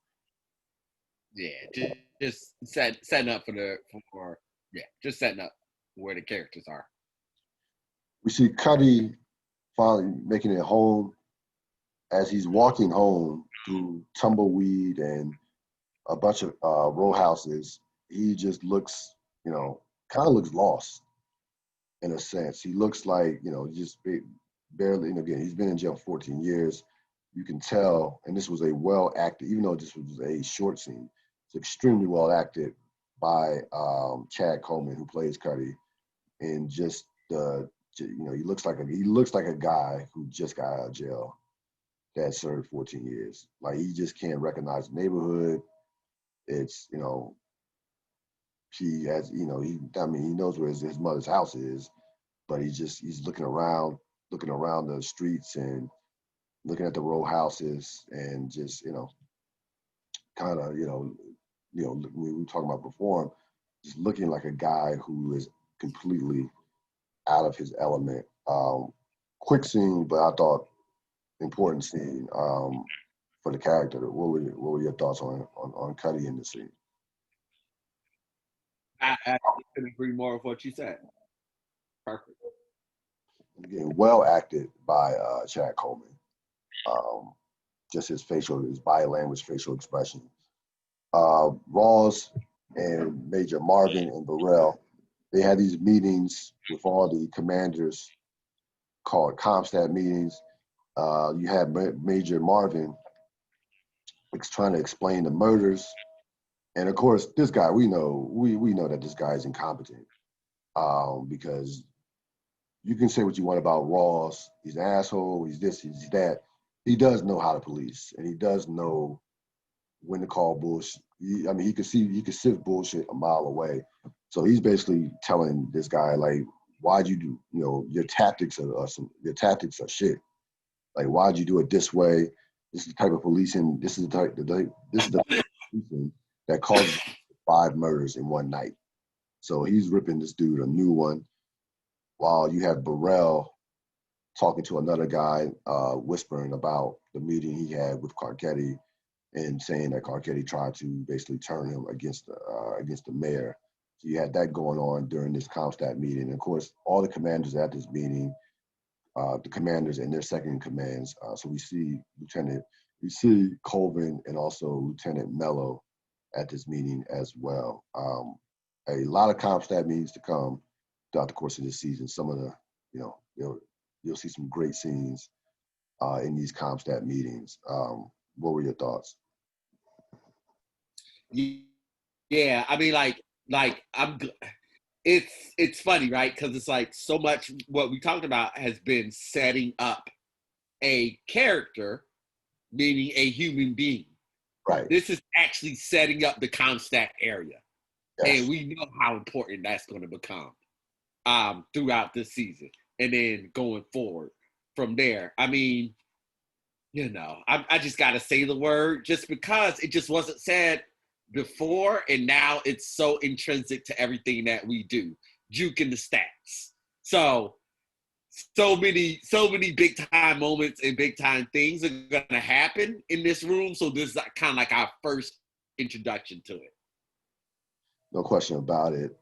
Yeah, just setting up just setting up where the characters are. We see Cuddy finally making it home. As he's walking home through tumbleweed and a bunch of row houses, he just looks, kind of looks lost in a sense. He looks like, just barely, and again, he's been in jail for 14 years. You can tell, and this was a well acted, even though this was a short scene, it's extremely well acted by Chad Coleman, who plays Cuddy, and just he looks like a guy who just got out of jail that served 14 years. Like, he just can't recognize the neighborhood. It's, he has, he knows where his mother's house is, but he's looking around the streets and looking at the row houses and just, kind of, we were talking about before, just looking like a guy who is completely out of his element. Quick scene, but I thought important scene for the character. What were your thoughts on Cuddy in the scene? I couldn't agree more with what you said. Perfect. Again, well acted by Chad Coleman. Just his body language, facial expression. Rawls and Major Marvin and Burrell, they had these meetings with all the commanders called Comstat meetings. You had Major Marvin trying to explain the murders. And of course, this guy, we know that this guy is incompetent because you can say what you want about Ross. He's an asshole. He's this. He's that. He does know how to police, and he does know when to call bullshit. He could sift bullshit a mile away. So he's basically telling this guy, like, why'd you do? Your tactics are shit. Like, why'd you do it this way? This is the type of policing. This is the type of policing that causes 5 murders in one night. So he's ripping this dude a new one, while you have Burrell talking to another guy, whispering about the meeting he had with Carcetti and saying that Carcetti tried to basically turn him against the mayor. So you had that going on during this Comstat meeting. And of course, all the commanders at this meeting, the commanders and their second in commands. So we see Lieutenant we see Colvin and also Lieutenant Mello at this meeting as well. A lot of CompStat meetings to come throughout the course of this season. Some of the, you'll see some great scenes in these CompStat meetings. What were your thoughts? Yeah, I mean, it's funny, right? Because it's like so much what we talked about has been setting up a character, meaning a human being. Right. This is actually setting up the CompStat area. Yes. And we know how important that's going to become throughout this season and then going forward from there. I mean, I just got to say the word just because it just wasn't said before, and now it's so intrinsic to everything that we do. Juking the stats. So many big time moments and big time things are gonna happen in this room. So this is kind of like our first introduction to it. No question about it.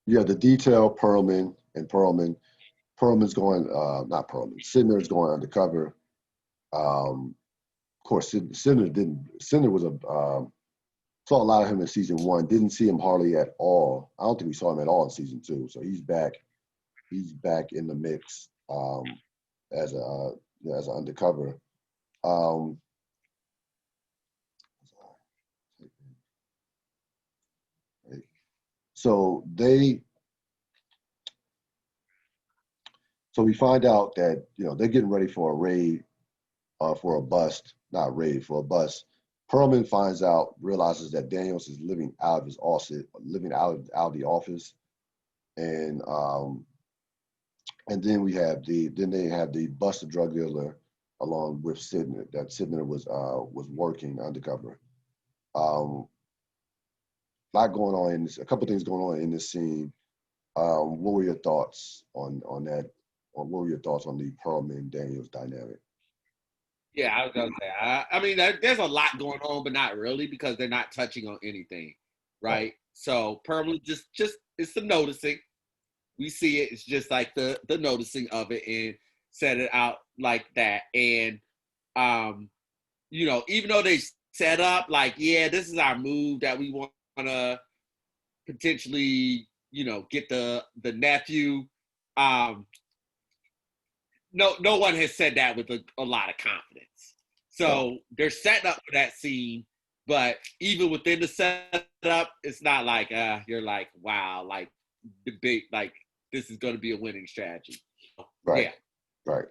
The detail, Perlman. Perlman's going, not Perlman, Sidner's going undercover. Of course, Sidner was saw a lot of him in season 1, didn't see him hardly at all. I don't think we saw him at all in season 2. So he's back in the mix as an undercover. So we find out that they're getting ready for a raid, for a bust, not raid, for a bust. Perlman realizes that Daniels is living out of his office, living out of the office, and then they have the busted drug dealer along with Sidner, that Sidner was working undercover. A couple things going on in this scene. What were your thoughts on that? Or what were your thoughts on the Perlman Daniels dynamic? Yeah, I was gonna say. I mean, there's a lot going on, but not really because they're not touching on anything, right? So Perlman just it's the noticing. We see it. It's just like the noticing of it and set it out like that. And even though they set up like, this is our move that we want to potentially, get the nephew. No one has said that with a lot of confidence. So they're setting up for that scene, but even within the setup, it's not like you're like, wow, like the big, like this is going to be a winning strategy. Right. Yeah. Right.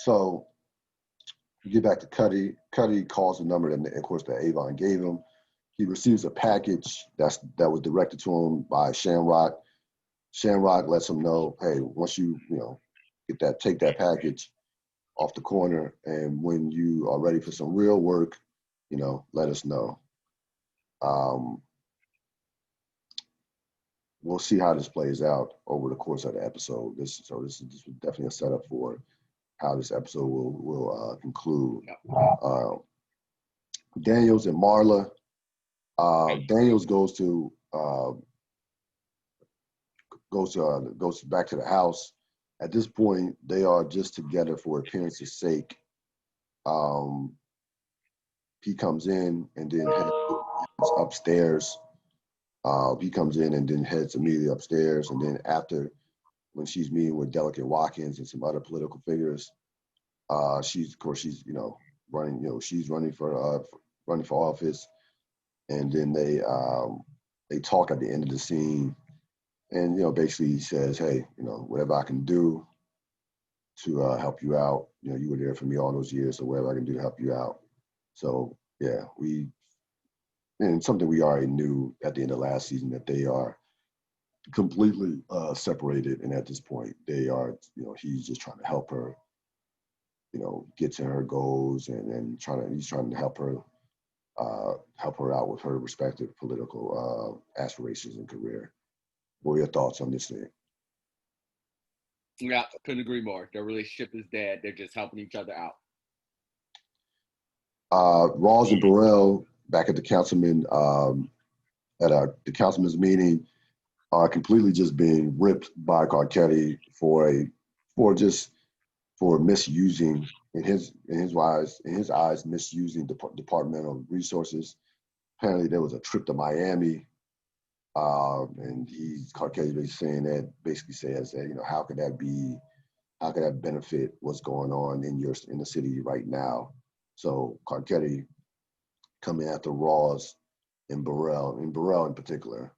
So we get back to Cuddy. Cuddy calls the number that, of course, that Avon gave him. He receives a package that was directed to him by Shamrock. Shamrock lets him know, hey, once you take that package off the corner, and when you are ready for some real work, let us know. We'll see how this plays out over the course of the episode. This is definitely a setup for how this episode will conclude. Daniels and Marla. Daniels goes back to the house. At this point, they are just together for appearance's sake. He comes in and then heads upstairs. He comes in and then heads immediately upstairs. And then after, when she's meeting with Delicate Watkins and some other political figures, she's running. She's running for office. And then they talk at the end of the scene. And, basically he says, hey, whatever I can do to help you out, you were there for me all those years, so whatever I can do to help you out. So, yeah, and something we already knew at the end of last season, that they are completely separated. And at this point, they are, he's just trying to help her, get to her goals, and he's trying to help her out with her respective political aspirations and career. What are your thoughts on this thing? Yeah, couldn't agree more. Their relationship is dead. They're just helping each other out. Rawls and Burrell back at the councilman's meeting are completely just being ripped by Carcetti for misusing in his eyes, misusing departmental resources. Apparently, there was a trip to Miami, and Carcetti basically saying that, basically says that, you know, how could that be? How could that benefit what's going on in the city right now? So Carcetti coming after Rawls and Burrell in particular,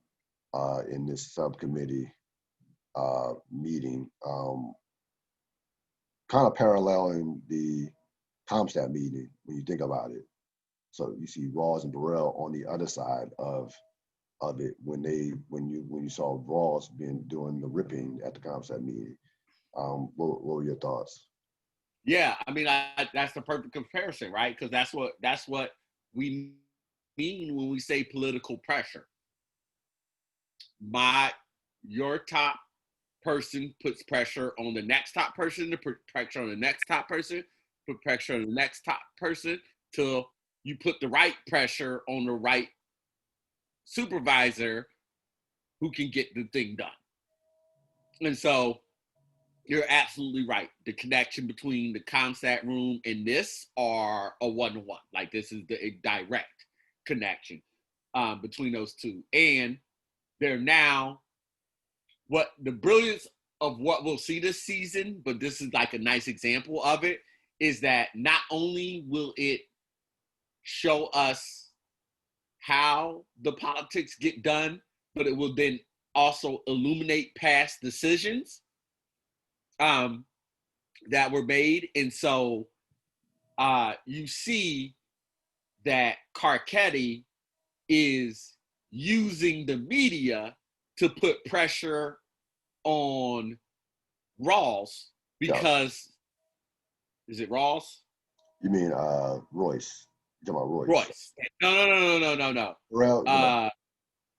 in this subcommittee meeting, kind of paralleling the CompStat meeting when you think about it. So you see Rawls and Burrell on the other side of it when you saw Rawls doing the ripping at the CompStat meeting. What were your thoughts? Yeah, I mean, that's the perfect comparison, right? Because that's what we mean when we say political pressure. Your top person puts pressure on the next top person, to put pressure on the next top person, put pressure on the next top person, till you put the right pressure on the right supervisor who can get the thing done. And so you're absolutely right. The connection between the CompStat room and this are a one-to-one. Like, this is a direct connection between those two. And they're now, what the brilliance of what we'll see this season, but this is like a nice example of it, is that not only will it show us how the politics get done, but it will then also illuminate past decisions that were made. And so you see that Carcetti is using the media to put pressure on Rawls because, is it Rawls? You mean Royce? You talking about Royce? Royce. No. Burrell.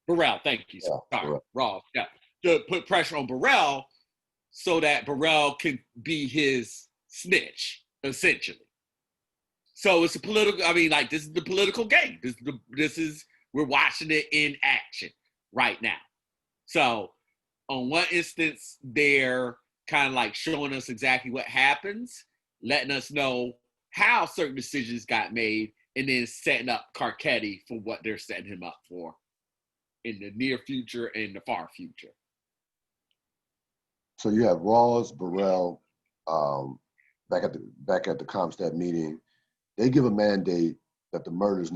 Burrell. Thank you. Yeah, Sorry, Rawls. Yeah, to put pressure on Burrell so that Burrell can be his snitch, essentially. So it's a political. I mean, like, this is the political game. We're watching it in action right now. So on one instance, they're kind of like showing us exactly what happens, letting us know how certain decisions got made, and then setting up Carcetti for what they're setting him up for in the near future and the far future. So you have Rawls, Burrell, back at the CompStat meeting. They give a mandate that the murders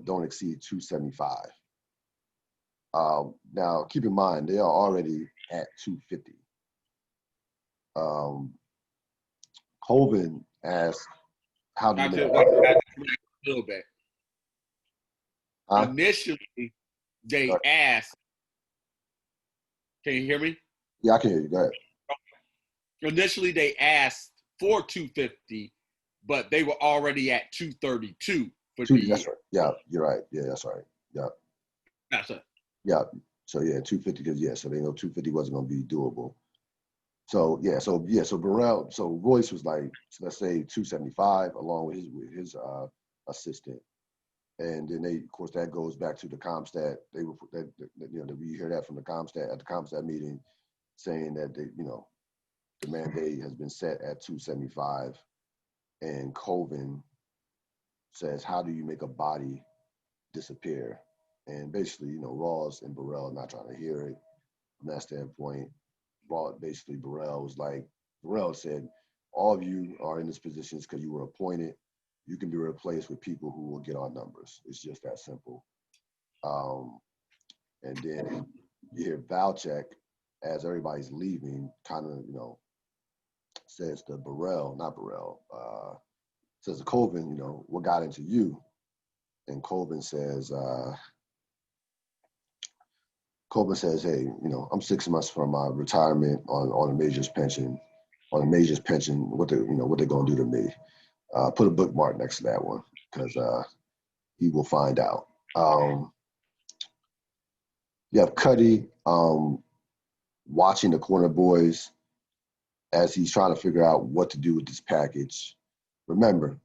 don't exceed 275. Now, keep in mind, they are already at 250. Colvin asked, how do you make a little bit? Huh? Initially, they asked, can you hear me? Yeah, I can hear you. Go ahead. Initially, they asked for 250, but they were already at 232 for the year. That's right. Yeah, you're right. Yeah, that's right. Yeah. That's it. Yeah. So yeah, 250 because so they know 250 wasn't going to be doable. So Burrell, so Royce was like, let's say 275 along with his assistant, and then of course that goes back to the CompStat. We hear that from the CompStat at the CompStat meeting, saying that the mandate has been set at 275, and Colvin says, how do you make a body disappear? And basically, Rawls and Burrell are not trying to hear it from that standpoint. Burrell said, all of you are in this position because you were appointed. You can be replaced with people who will get our numbers. It's just that simple. And then you hear Valchek, as everybody's leaving, kind of, says to says to Colvin, what got into you? And Colvin says, hey, I'm 6 months from my retirement on a major's pension. On a major's pension, what they're gonna do to me? Put a bookmark next to that one because he will find out. You have Cuddy watching the corner boys as he's trying to figure out what to do with this package. Remember,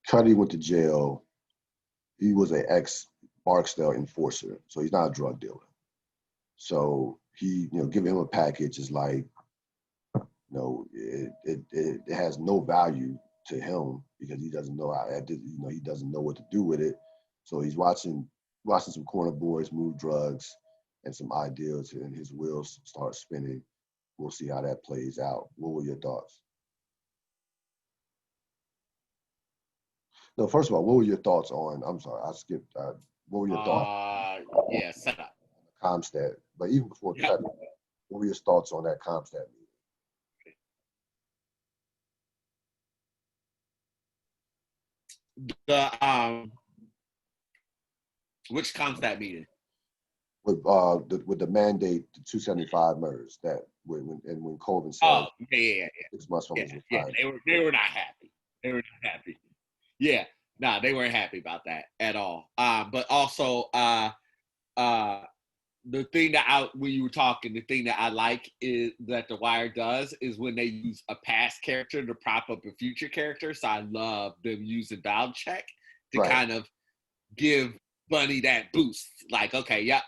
Cuddy went to jail. He was an ex-Barksdale enforcer, so he's not a drug dealer. So he, giving him a package is like, it has no value to him because he doesn't know how, he doesn't know what to do with it. So he's watching some corner boys move drugs and some ideas, and his wheels start spinning. We'll see how that plays out. What were your thoughts? No, first of all, what were your thoughts on? I'm sorry, I skipped. What were your thoughts? Yeah, setup. Comstat, but even before cutting, what were your thoughts on that Comstat meeting? Which Comstat meeting? With the mandate, the 275 MERS, that when Colvin said, yeah. 6 months from his retirement. They were not happy. They were not happy. Yeah, no, they weren't happy about that at all. But also, the thing that when you were talking, the thing that I like is that The Wire does is when they use a past character to prop up a future character. So I love them using Check to kind of give Bunny that boost. Like, okay, yep,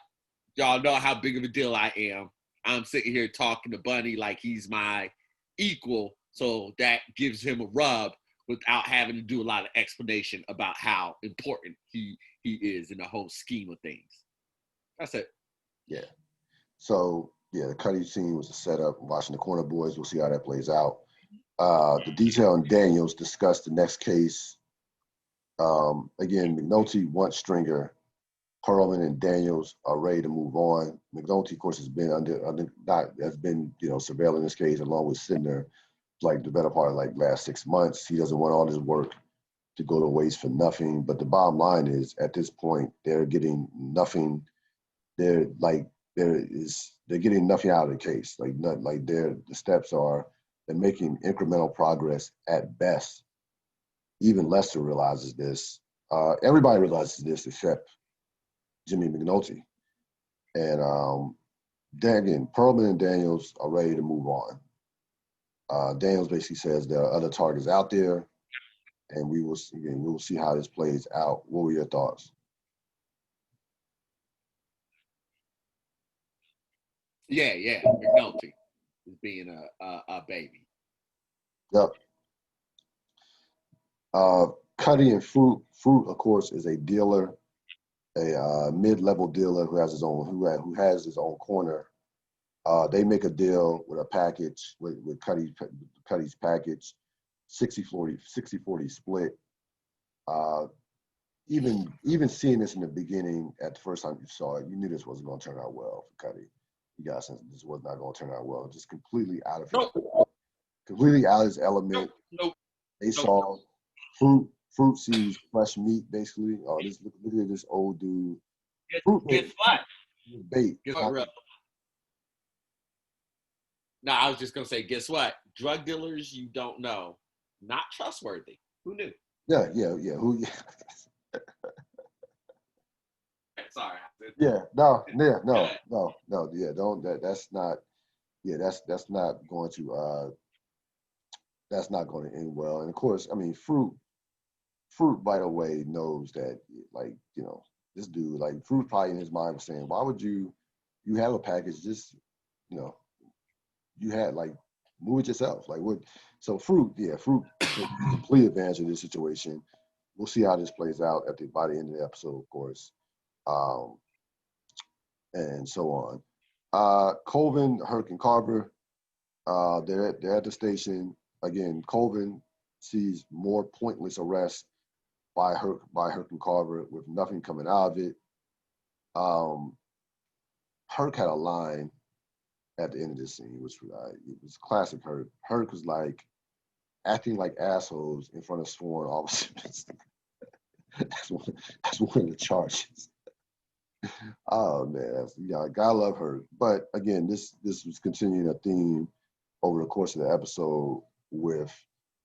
y'all know how big of a deal I am. I'm sitting here talking to Bunny like he's my equal. So that gives him a rub without having to do a lot of explanation about how important he is in the whole scheme of things. That's it. Yeah. So, yeah, the Cuddy scene was a setup. Watching the corner boys, we'll see how that plays out. The detail in Daniels discussed the next case. Again, McNulty wants Stringer. Perlman and Daniels are ready to move on. McNulty, of course, has been surveilling this case along with Sidner, like the better part of like last 6 months. He doesn't want all this work to go to waste for nothing. But the bottom line is, at this point, they're getting nothing. They're getting nothing out of the case. The steps are, they're making incremental progress at best. Even Lester realizes this. Everybody realizes this except Jimmy McNulty. And again, Perlman and Daniels are ready to move on. Daniels basically says there are other targets out there, and we will see how this plays out. What were your thoughts? Yeah, McNulty is being a baby. Yep. Cuddy and Fruit, of course, is a dealer, a mid-level dealer who has his own corner. They make a deal with a package with Cuddy's package, 60-40 split. Even seeing this in the beginning, at the first time you saw it, you knew this wasn't going to turn out well for Cuddy. You got a sense this was not going to turn out well. Just completely out of his element. They saw Fruit sees fresh meat, basically. Oh, look at this old dude. Guess what? Bait. No, I was just gonna say, guess what? Drug dealers you don't know, not trustworthy. Who knew? Yeah. Who? Yeah. Sorry. Yeah. No. Yeah. Don't. That's not. Yeah. That's not going to. That's not going to end well. And of course, I mean, Fruit, by the way, knows that, like, this dude, like, Fruit probably in his mind was saying, why would you have a package, just, you had, like, move it yourself. Like, what? So Fruit took complete advantage of this situation. We'll see how this plays out by the end of the episode, of course, and so on. Colvin, Herc, and Carver, they're at the station. Again, Colvin sees more pointless arrests by Herc and Carver with nothing coming out of it. Herc had a line at the end of this scene, which it was classic Herc. Herc was like acting like assholes in front of sworn officers. that's one of the charges. Oh man, gotta love Herc. But again, this was continuing a theme over the course of the episode with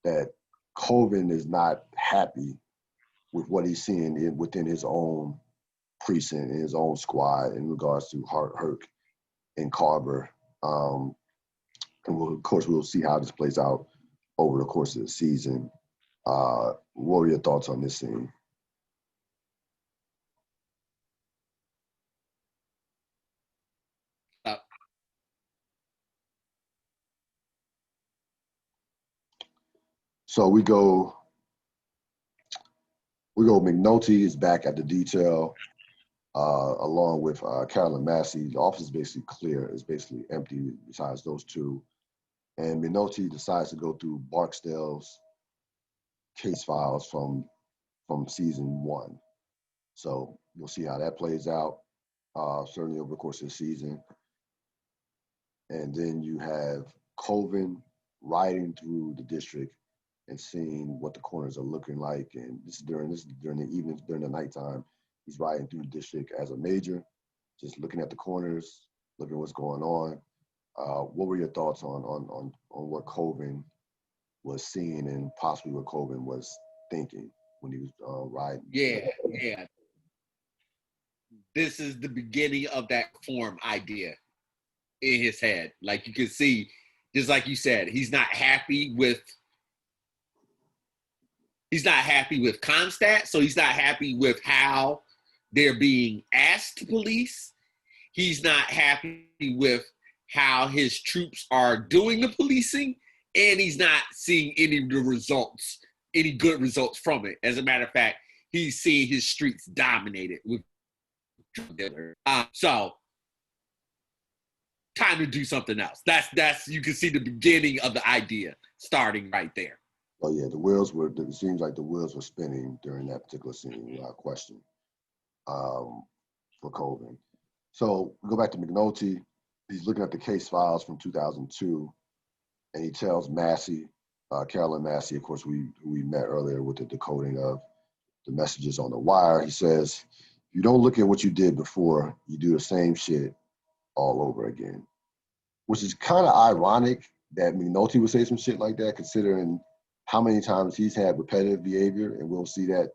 that Colvin is not happy with what he's seeing within his own precinct, in his own squad, in regards to Herc and Carver. And of course, we'll see how this plays out over the course of the season. What were your thoughts on this scene? So we go McNulty is back at the detail, along with Carolyn Massey. The office is basically clear. It's basically empty besides those two. And McNulty decides to go through Barksdale's case files from season 1. So you'll see how that plays out, certainly over the course of the season. And then you have Colvin riding through the district and seeing what the corners are looking like. And this is during the evenings, during the nighttime. He's riding through the district as a major, just looking at the corners, looking at what's going on. What were your thoughts on what Colvin was seeing and possibly what Colvin was thinking when he was riding? Yeah. This is the beginning of that form idea in his head. Like you can see, just like you said, he's not happy with Constat, so he's not happy with how they're being asked to police. He's not happy with how his troops are doing the policing, and he's not seeing any good results from it. As a matter of fact, he's seeing his streets dominated with drug dealers. So time to do something else. That's you can see the beginning of the idea starting right there. Oh yeah, it seems like the wheels were spinning during that particular scene, without question, for Colvin. So we go back to McNulty. He's looking at the case files from 2002, and he tells Massey, Carolyn Massey, of course, who we met earlier with the decoding of the messages on the wire. He says, if you don't look at what you did before, you do the same shit all over again, which is kind of ironic that McNulty would say some shit like that, considering how many times he's had repetitive behavior, and we'll see that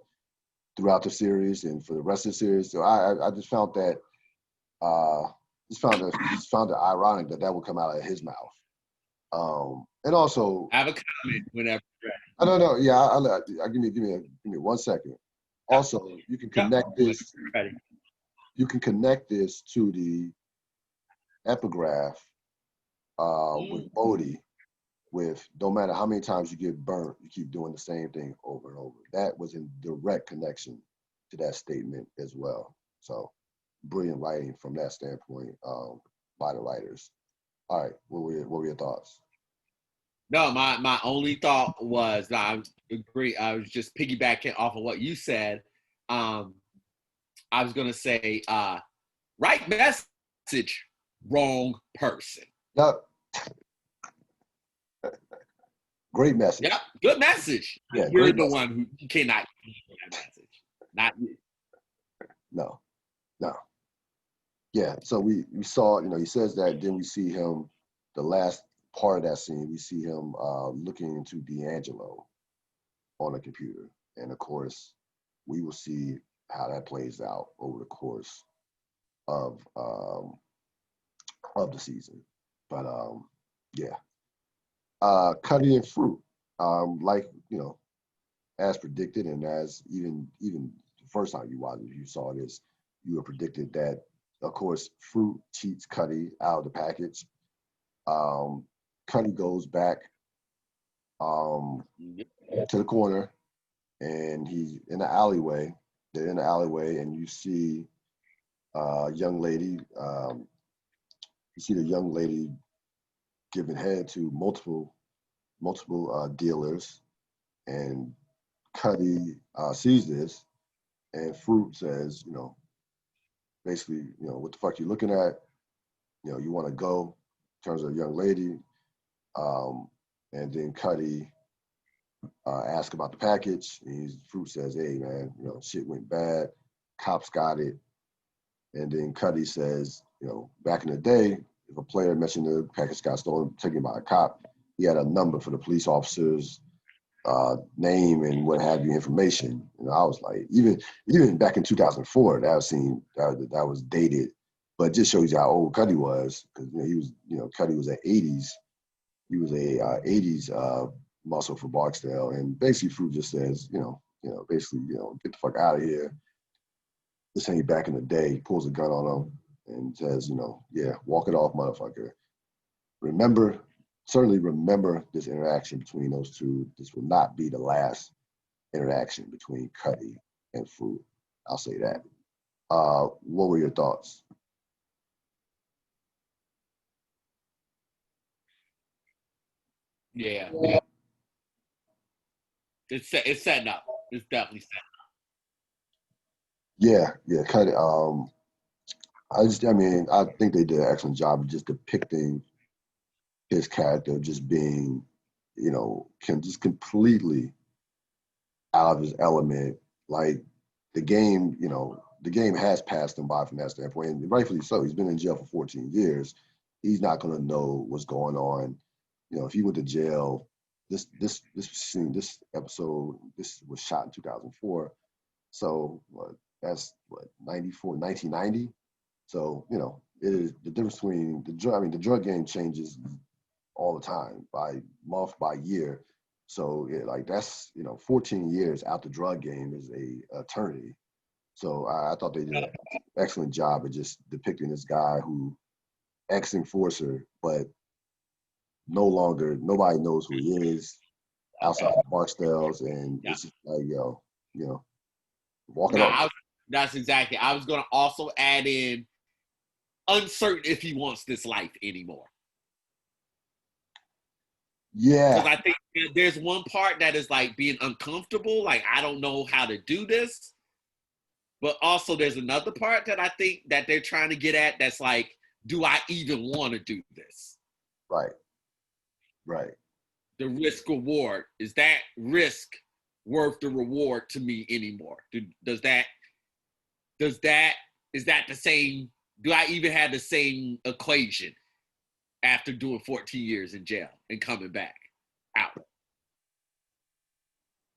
throughout the series and for the rest of the series. So I just found that it ironic that would come out of his mouth. And also, I have a comment whenever you're ready. I don't know. Yeah, I give me 1 second. Also, you can connect this. You can connect this to the epigraph with Bodhi. With no matter how many times you get burnt, you keep doing the same thing over and over. That was in direct connection to that statement as well. So brilliant writing from that standpoint by the writers. All right, what were your thoughts? No, my only thought was I agree. I was just piggybacking off of what you said. I was gonna say right message, wrong person. Yep. Great message. Yep, good message. Yeah, you're the one who cannot use that message, not you. No. Yeah, so we saw, he says that, then we see him, the last part of that scene, we see him looking into D'Angelo on a computer. And of course, we will see how that plays out over the course of the season. But yeah. Cutty and Fruit, like, as predicted, and as even the first time you saw this, you were predicted that, of course, Fruit cheats Cuddy out of the package. Cuddy goes back to the corner, and he's in the alleyway. They're in the alleyway, and you see a young lady. You see the young lady giving head to multiple dealers, and Cuddy sees this, and Fruit says, basically, what the fuck you looking at? You want to go, in terms of a young lady. And then Cuddy asks about the package. And Fruit says, hey, man, shit went bad. Cops got it. And then Cuddy says, back in the day, if a player mentioned the package got stolen, taken by a cop, he had a number for the police officer's name and what have you, information. I was like, even back in 2004, that was dated, but it just shows you how old Cuddy was, because Cuddy was an 80s. He was a 80s muscle for Barksdale, and basically Fruit just says, basically, get the fuck out of here. This ain't back in the day. He pulls a gun on him and says, yeah, walk it off, motherfucker. Remember certainly remember this interaction between those two. This will not be the last interaction between Cuddy and Fu. I'll say that. What were your thoughts? Yeah, it's setting up. It's definitely setting Yeah, Cuddy. I mean, I think they did an excellent job of just depicting his character just being, just completely out of his element. Like the game, the game has passed him by from that standpoint, and rightfully so. He's been in jail for 14 years. He's not going to know what's going on. If he went to jail, this episode, this was shot in 2004. So that's what 94, 1990. So it is the difference between the drug. I mean, the drug game changes all the time by month by year. So like that's 14 years out the drug game is a eternity. So I thought they did an excellent job of just depicting this guy who ex-enforcer, but nobody knows who he is outside of Barksdale's, and up. it's just like walk it off. Nah, that's exactly. I was gonna also add in uncertain if he wants this life anymore. Yeah, Because I think there's one part that is like being uncomfortable, like I don't know how to do this. But also there's another part that I think that they're trying to get at that's like, do I even want to do this? right. The risk reward. Is that risk worth the reward to me anymore? Is that the same? Do I even have the same equation after doing 14 years in jail and coming back out?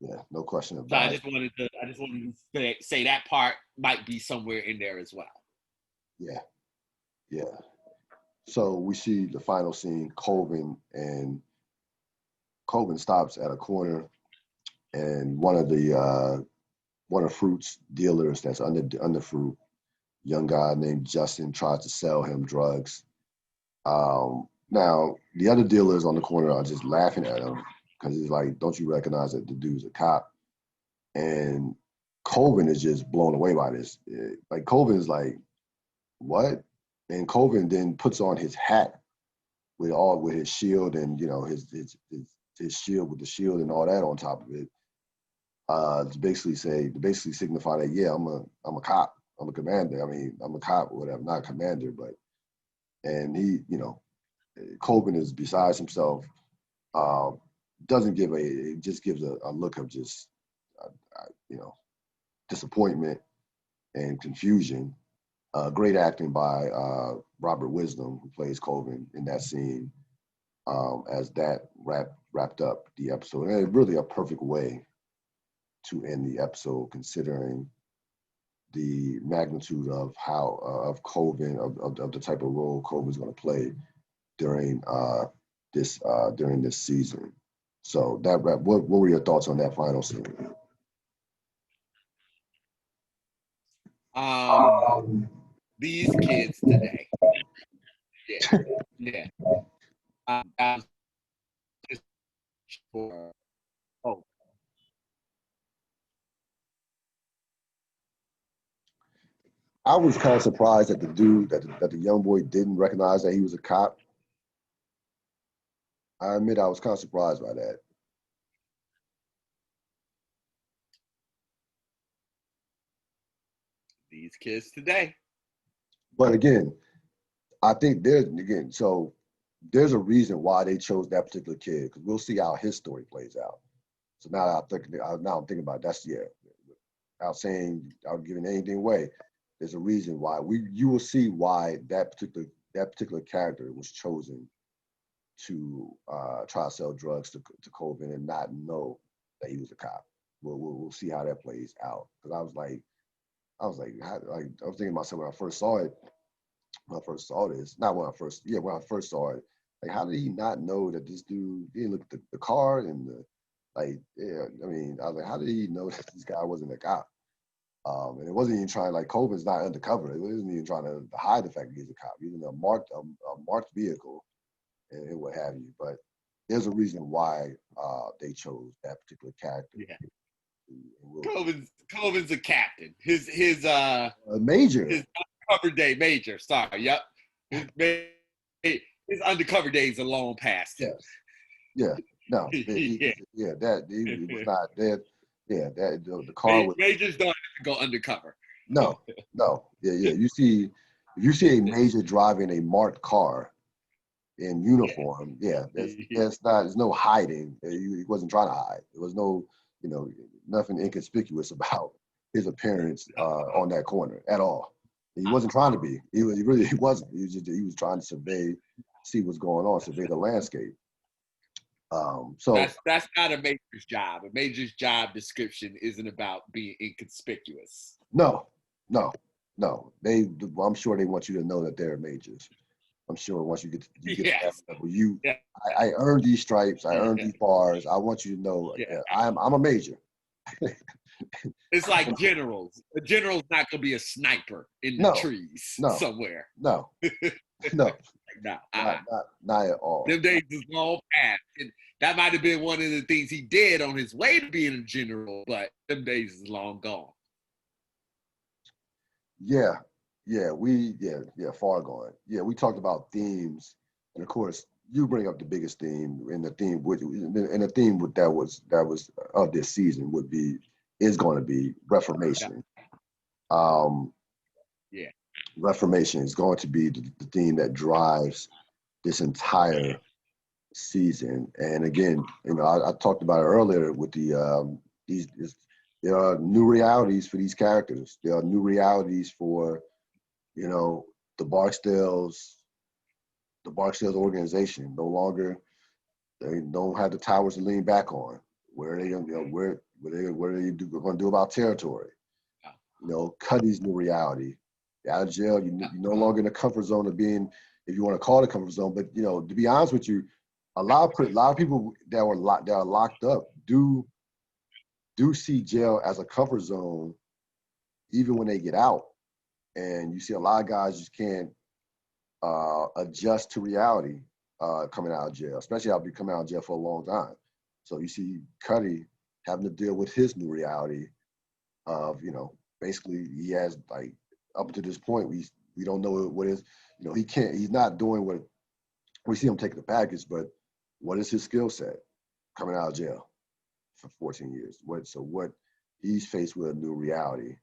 Yeah, no question So about it. I just wanted to say that part might be somewhere in there as well. Yeah, yeah. So we see the final scene, Colvin stops at a corner, and one of Fruit's dealers that's under Fruit, young guy named Justin, tries to sell him drugs. Now the other dealers on the corner are just laughing at him because he's like, "Don't you recognize that the dude's a cop?" And Colvin is just blown away by this. Like Colvin is like, "What?" And Colvin then puts on his hat with his shield and his shield with the shield and all that on top of it. To basically signify that I'm a cop, I'm a commander. I mean, I'm a cop or whatever, not a commander, but and he Colvin is besides himself. Uh, doesn't give it just gives a look of just disappointment and confusion. Great acting by Robert Wisdom, who plays Colvin in that scene, as that wrapped up the episode. And really a perfect way to end the episode, considering the magnitude of how of Colvin of the type of role Colvin's going to play during this season. So what were your thoughts on that final scene? These kids today. Yeah. Yeah. I was just for, oh, I was kind of surprised that the dude that the young boy didn't recognize that he was a cop. I admit I was kind of surprised by that. these kids today. But again, I think there's a reason why they chose that particular kid, because we'll see how his story plays out. So now I'm thinking about it, that's without giving anything away. There's a reason why you will see why that particular character was chosen to try to sell drugs to Colvin and not know that he was a cop. We'll see how that plays out. Because I was like, I was thinking to myself when I first saw it, when I first saw this, not when when I first saw it, like how did he not know that this dude didn't look at the card and I mean, I was like, how did he know that this guy wasn't a cop? And it wasn't even trying, like Colvin's not undercover. It wasn't even trying to hide the fact that he's a cop. He's in a marked vehicle. and what have you. But there's a reason why they chose that particular character. Yeah. And Coven's a captain. His major. His undercover day, major. Sorry, yep. His undercover days are long past. Yes. Yeah. No. Yeah. It was not that. Yeah. That the car was. Majors don't have to go undercover. No. Yeah. If you see a major driving a marked car in uniform, there's no hiding. He wasn't trying to hide. There was no, nothing inconspicuous about his appearance on that corner at all. He wasn't trying to be. He wasn't. He was trying to see what's going on, survey the landscape. So that's not a major's job. A major's job description isn't about being inconspicuous. No. I'm sure they want you to know that they're majors. I'm sure once you get to that level, I earned these stripes, I earned these bars. I want you to know I'm a major. It's like generals. A general's not gonna be a sniper in the trees somewhere. No. Not at all. Them days is long past. And that might have been one of the things he did on his way to being a general, but them days is long gone. Far gone. Yeah, we talked about themes, and of course, you bring up the biggest theme, and the theme that was of this season is going to be Reformation. Reformation is going to be the theme that drives this entire season. And again, I talked about it earlier with there are new realities for these characters. There are new realities for, the Barksdales organization. No longer, they don't have the towers to lean back on. What are they going to do about territory? Cuddy's new reality. Out of jail, you're no longer in the comfort zone of being, if you want to call it a comfort zone. But to be honest with you, a lot of people that are locked up do see jail as a comfort zone, even when they get out. And you see a lot of guys just can't adjust to reality coming out of jail, especially after coming out of jail for a long time. So you see Cuddy having to deal with his new reality of, basically he has, like, up to this point, we don't know what is, he's not doing what we see him taking the package, but what is his skill set coming out of jail for 14 years? What he's faced with a new reality.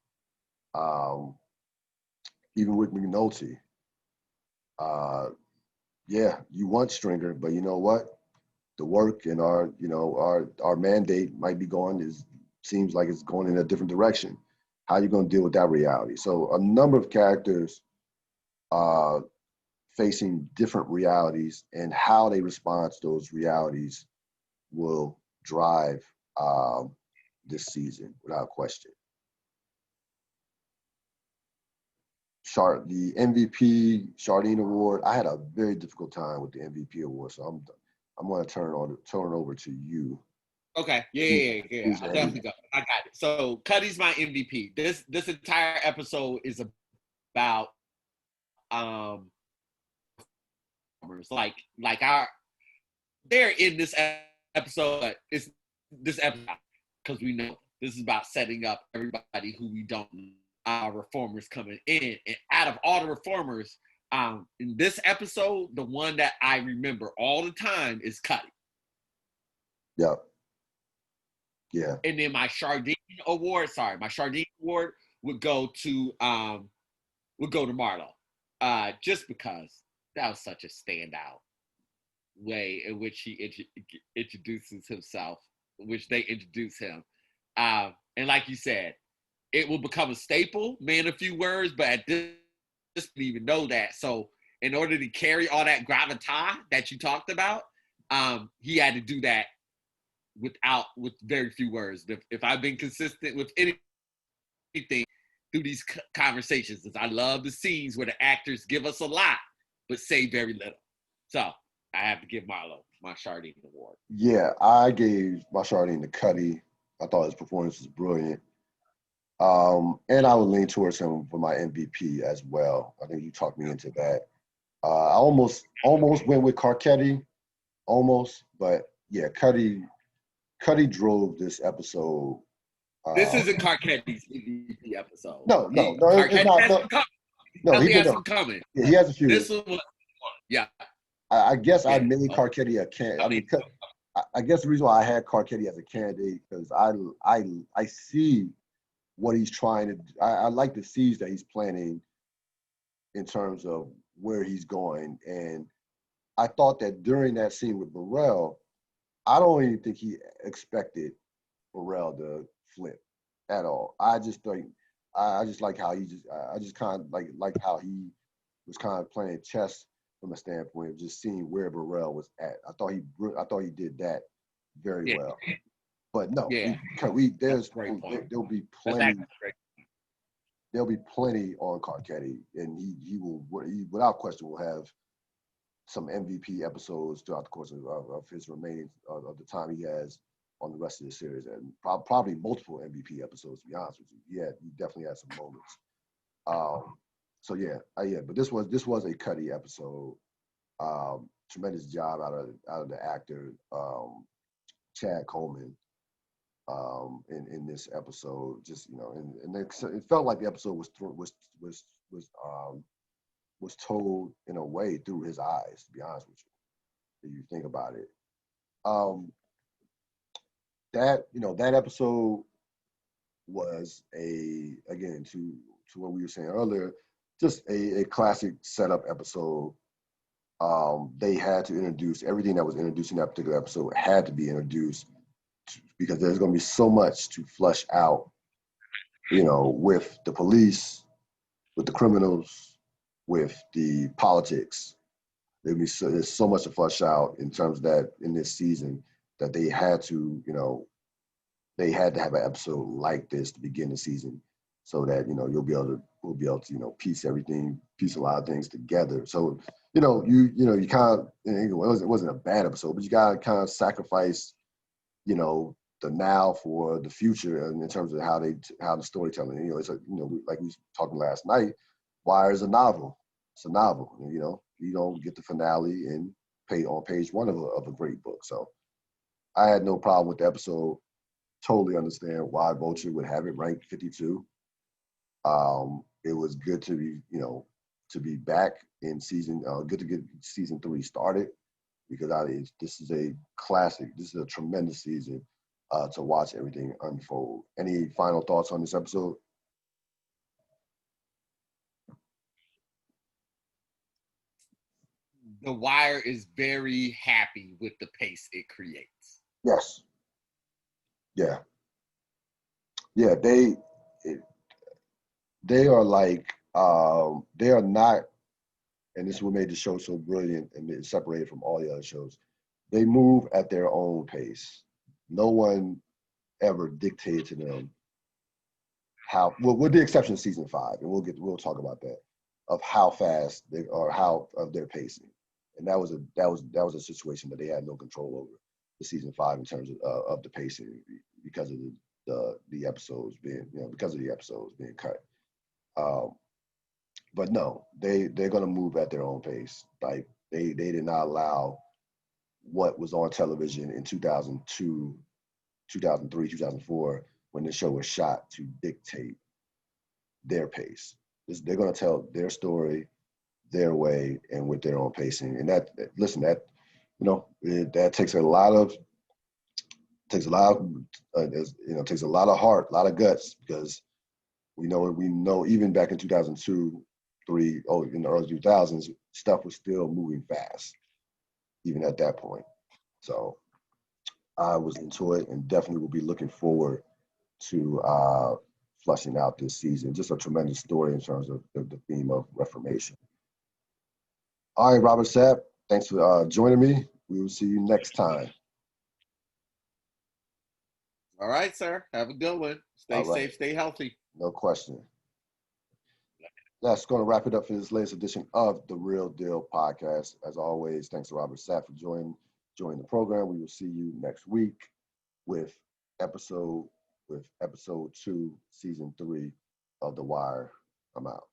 Even with McNulty, you want Stringer, but you know what? The work and our mandate might be seems like it's going in a different direction. How are you going to deal with that reality? So a number of characters facing different realities, and how they respond to those realities will drive this season without question. The MVP Chardine Award, I had a very difficult time with the MVP award, so I'm going to turn it over to you. Okay, yeah. I definitely got it. I got it. So Cuddy's my MVP. This entire episode is about they're in this episode, but it's this episode because we know this is about setting up everybody who we don't know. Reformers coming in, and out of all the reformers, in this episode, the one that I remember all the time is Cuddy. Yep. Yeah. And then my Chardine award would go to Marlo, just because that was such a standout way in which he introduces himself, which they introduce him, and like you said, it will become a staple, man, a few words, but at this didn't even know that. So in order to carry all that gravitas that you talked about, he had to do that with very few words. If I've been consistent with anything through these conversations, is I love the scenes where the actors give us a lot, but say very little. So I have to give Marlo my Chardine award. Yeah, I gave my Chardine to Cuddy. I thought his performance was brilliant. And I would lean towards him for my MVP as well. I think you talked me into that. I almost went with Carcetti, almost, but yeah, Cuddy drove this episode. This isn't Carcetti's MVP episode. No, it's Carcetti not. has some coming. No, he has did some coming. Yeah, he has a few. This one, yeah. I guess I made Carcetti a candidate. I mean, I guess the reason why I had Carcetti as a candidate because I see what he's trying to. I like the seeds that he's planting in terms of where he's going, and I thought that during that scene with Burrell, I don't even think he expected Burrell to flip at all. I just think I just like how I just kind of like how he was kind of playing chess from a standpoint of just seeing where Burrell was at. I thought he did that very well. But no, there'll be plenty on Carcetti, and he without question will have some MVP episodes throughout the course of his remaining of the time he has on the rest of the series, and probably multiple MVP episodes. To be honest with you, he definitely had some moments. So yeah, but this was a Cuddy episode. Tremendous job out of the actor Chad Coleman in this episode. Just and it felt like the episode was told in a way through his eyes. To be honest with you, if you think about it, that episode was again to what we were saying earlier, just a classic setup episode. They had to introduce everything that was introduced in that particular episode had to be introduced because there's going to be so much to flush out, with the police, with the criminals, with the politics. There's so much to flush out in terms of that in this season that they had to have an episode like this to begin the season so that, we'll be able to, piece a lot of things together. So, you kind of, it wasn't a bad episode, but you got to kind of sacrifice, the now for the future in terms of how the storytelling. It's like we was talking last night. Wire is a novel. It's a novel. You don't get the finale on page one of a great book. So I had no problem with the episode. Totally understand why Vulture would have it ranked 52. It was good to be back in season. Good to get season 3 started because this is a classic. This is a tremendous season to watch everything unfold. Any final thoughts on this episode? The Wire is very happy with the pace it creates. Yes. Yeah. Yeah. They are like they are not, and this is what made the show so brilliant and separated from all the other shows. They move at their own pace. No one ever dictated to them how, well, with the exception of season 5, and we'll talk about that, of how fast they are, how of their pacing, and that was a situation that they had no control over the season 5 in terms of the pacing because of the episodes being cut. But no, they're gonna move at their own pace. Like they did not allow what was on television in 2002, 2003, 2004 when the show was shot to dictate their pace. They're gonna tell their story their way and with their own pacing. And that takes a lot of takes a lot of heart, a lot of guts, because we know even back in 2002, in the early 2000s, stuff was still moving fast, even at that point. So I was into it and definitely will be looking forward to flushing out this season. Just a tremendous story in terms of the theme of Reformation. All right, Robert Sapp, thanks for joining me. We will see you next time. All right, sir. Have a good one. Stay safe, stay healthy. No question. That's going to wrap it up for this latest edition of the Real Deal podcast. As always, thanks to Robert Sapp for joining the program. We will see you next week with episode 2, season 3 of The Wire. I'm out.